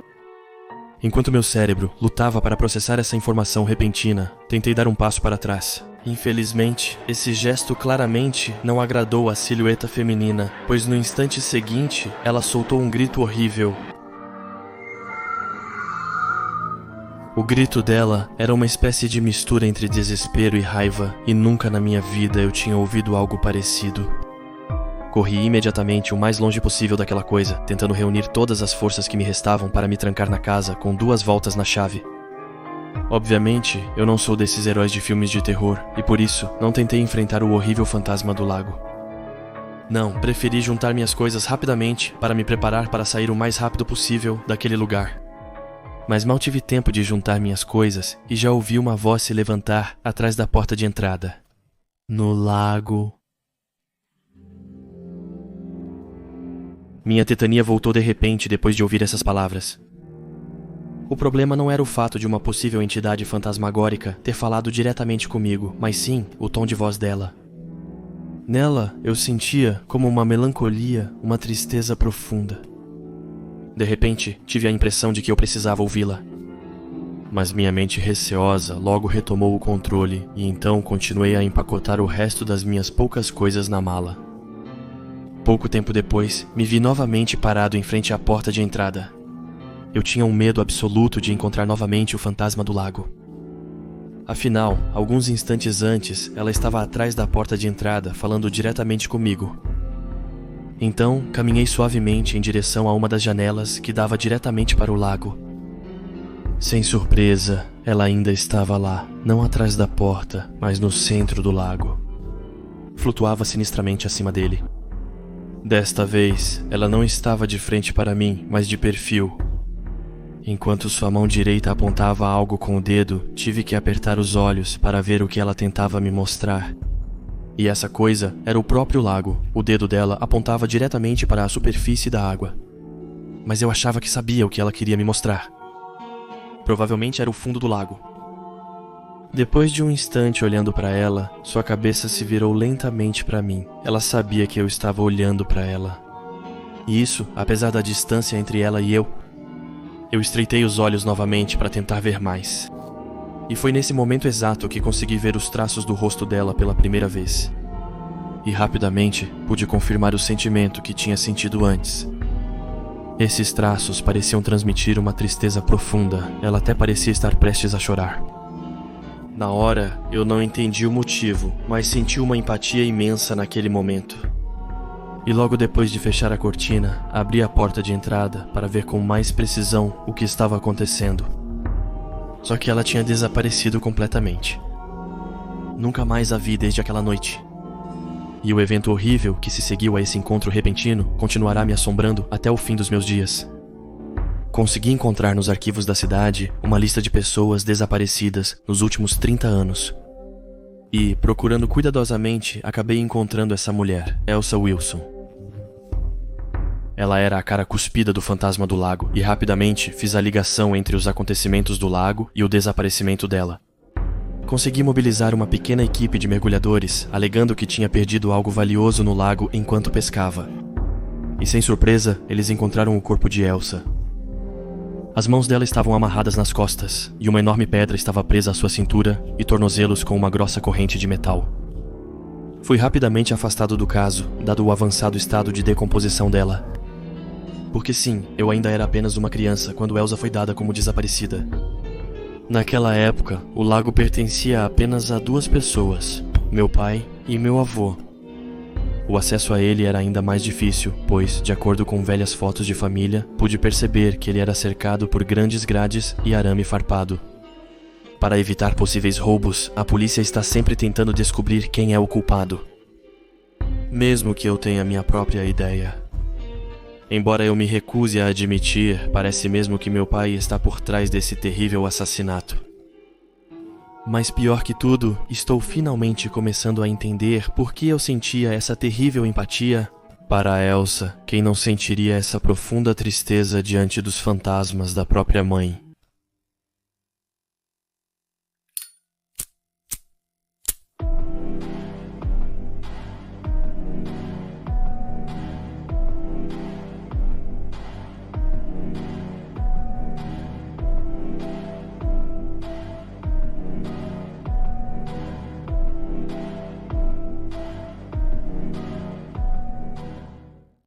Enquanto meu cérebro lutava para processar essa informação repentina, tentei dar um passo para trás. Infelizmente, esse gesto claramente não agradou a silhueta feminina, pois no instante seguinte, ela soltou um grito horrível. O grito dela era uma espécie de mistura entre desespero e raiva, e nunca na minha vida eu tinha ouvido algo parecido. Corri imediatamente o mais longe possível daquela coisa, tentando reunir todas as forças que me restavam para me trancar na casa com 2 voltas na chave. Obviamente, eu não sou desses heróis de filmes de terror, e por isso não tentei enfrentar o horrível fantasma do lago. Não, preferi juntar minhas coisas rapidamente para me preparar para sair o mais rápido possível daquele lugar. Mas mal tive tempo de juntar minhas coisas e já ouvi uma voz se levantar atrás da porta de entrada. No lago. Minha tetania voltou de repente depois de ouvir essas palavras. O problema não era o fato de uma possível entidade fantasmagórica ter falado diretamente comigo, mas sim o tom de voz dela. Nela, eu sentia como uma melancolia, uma tristeza profunda. De repente, tive a impressão de que eu precisava ouvi-la. Mas minha mente receosa logo retomou o controle e então continuei a empacotar o resto das minhas poucas coisas na mala. Pouco tempo depois, me vi novamente parado em frente à porta de entrada. Eu tinha um medo absoluto de encontrar novamente o fantasma do lago. Afinal, alguns instantes antes, ela estava atrás da porta de entrada, falando diretamente comigo. Então, caminhei suavemente em direção a uma das janelas que dava diretamente para o lago. Sem surpresa, ela ainda estava lá, não atrás da porta, mas no centro do lago. Flutuava sinistramente acima dele. Desta vez, ela não estava de frente para mim, mas de perfil. Enquanto sua mão direita apontava algo com o dedo, tive que apertar os olhos para ver o que ela tentava me mostrar. E essa coisa era o próprio lago. O dedo dela apontava diretamente para a superfície da água. Mas eu achava que sabia o que ela queria me mostrar. Provavelmente era o fundo do lago. Depois de um instante olhando para ela, sua cabeça se virou lentamente para mim. Ela sabia que eu estava olhando para ela. E isso, apesar da distância entre ela e eu. Eu estreitei os olhos novamente para tentar ver mais. E foi nesse momento exato que consegui ver os traços do rosto dela pela primeira vez. E rapidamente pude confirmar o sentimento que tinha sentido antes. Esses traços pareciam transmitir uma tristeza profunda, ela até parecia estar prestes a chorar. Na hora, eu não entendi o motivo, mas senti uma empatia imensa naquele momento. E logo depois de fechar a cortina, abri a porta de entrada para ver com mais precisão o que estava acontecendo. Só que ela tinha desaparecido completamente. Nunca mais a vi desde aquela noite. E o evento horrível que se seguiu a esse encontro repentino continuará me assombrando até o fim dos meus dias. Consegui encontrar nos arquivos da cidade uma lista de pessoas desaparecidas nos últimos 30 anos. E, procurando cuidadosamente, acabei encontrando essa mulher, Elsa Wilson. Ela era a cara cuspida do fantasma do lago e rapidamente fiz a ligação entre os acontecimentos do lago e o desaparecimento dela. Consegui mobilizar uma pequena equipe de mergulhadores, alegando que tinha perdido algo valioso no lago enquanto pescava. E sem surpresa, eles encontraram o corpo de Elsa. As mãos dela estavam amarradas nas costas e uma enorme pedra estava presa à sua cintura e tornozelos com uma grossa corrente de metal. Fui rapidamente afastado do caso, dado o avançado estado de decomposição dela. Porque sim, eu ainda era apenas uma criança quando Elsa foi dada como desaparecida. Naquela época, o lago pertencia apenas a 2 pessoas, meu pai e meu avô. O acesso a ele era ainda mais difícil, pois, de acordo com velhas fotos de família, pude perceber que ele era cercado por grandes grades e arame farpado. Para evitar possíveis roubos, a polícia está sempre tentando descobrir quem é o culpado. Mesmo que eu tenha minha própria ideia. Embora eu me recuse a admitir, parece mesmo que meu pai está por trás desse terrível assassinato. Mas pior que tudo, estou finalmente começando a entender por que eu sentia essa terrível empatia. Para Elsa, quem não sentiria essa profunda tristeza diante dos fantasmas da própria mãe?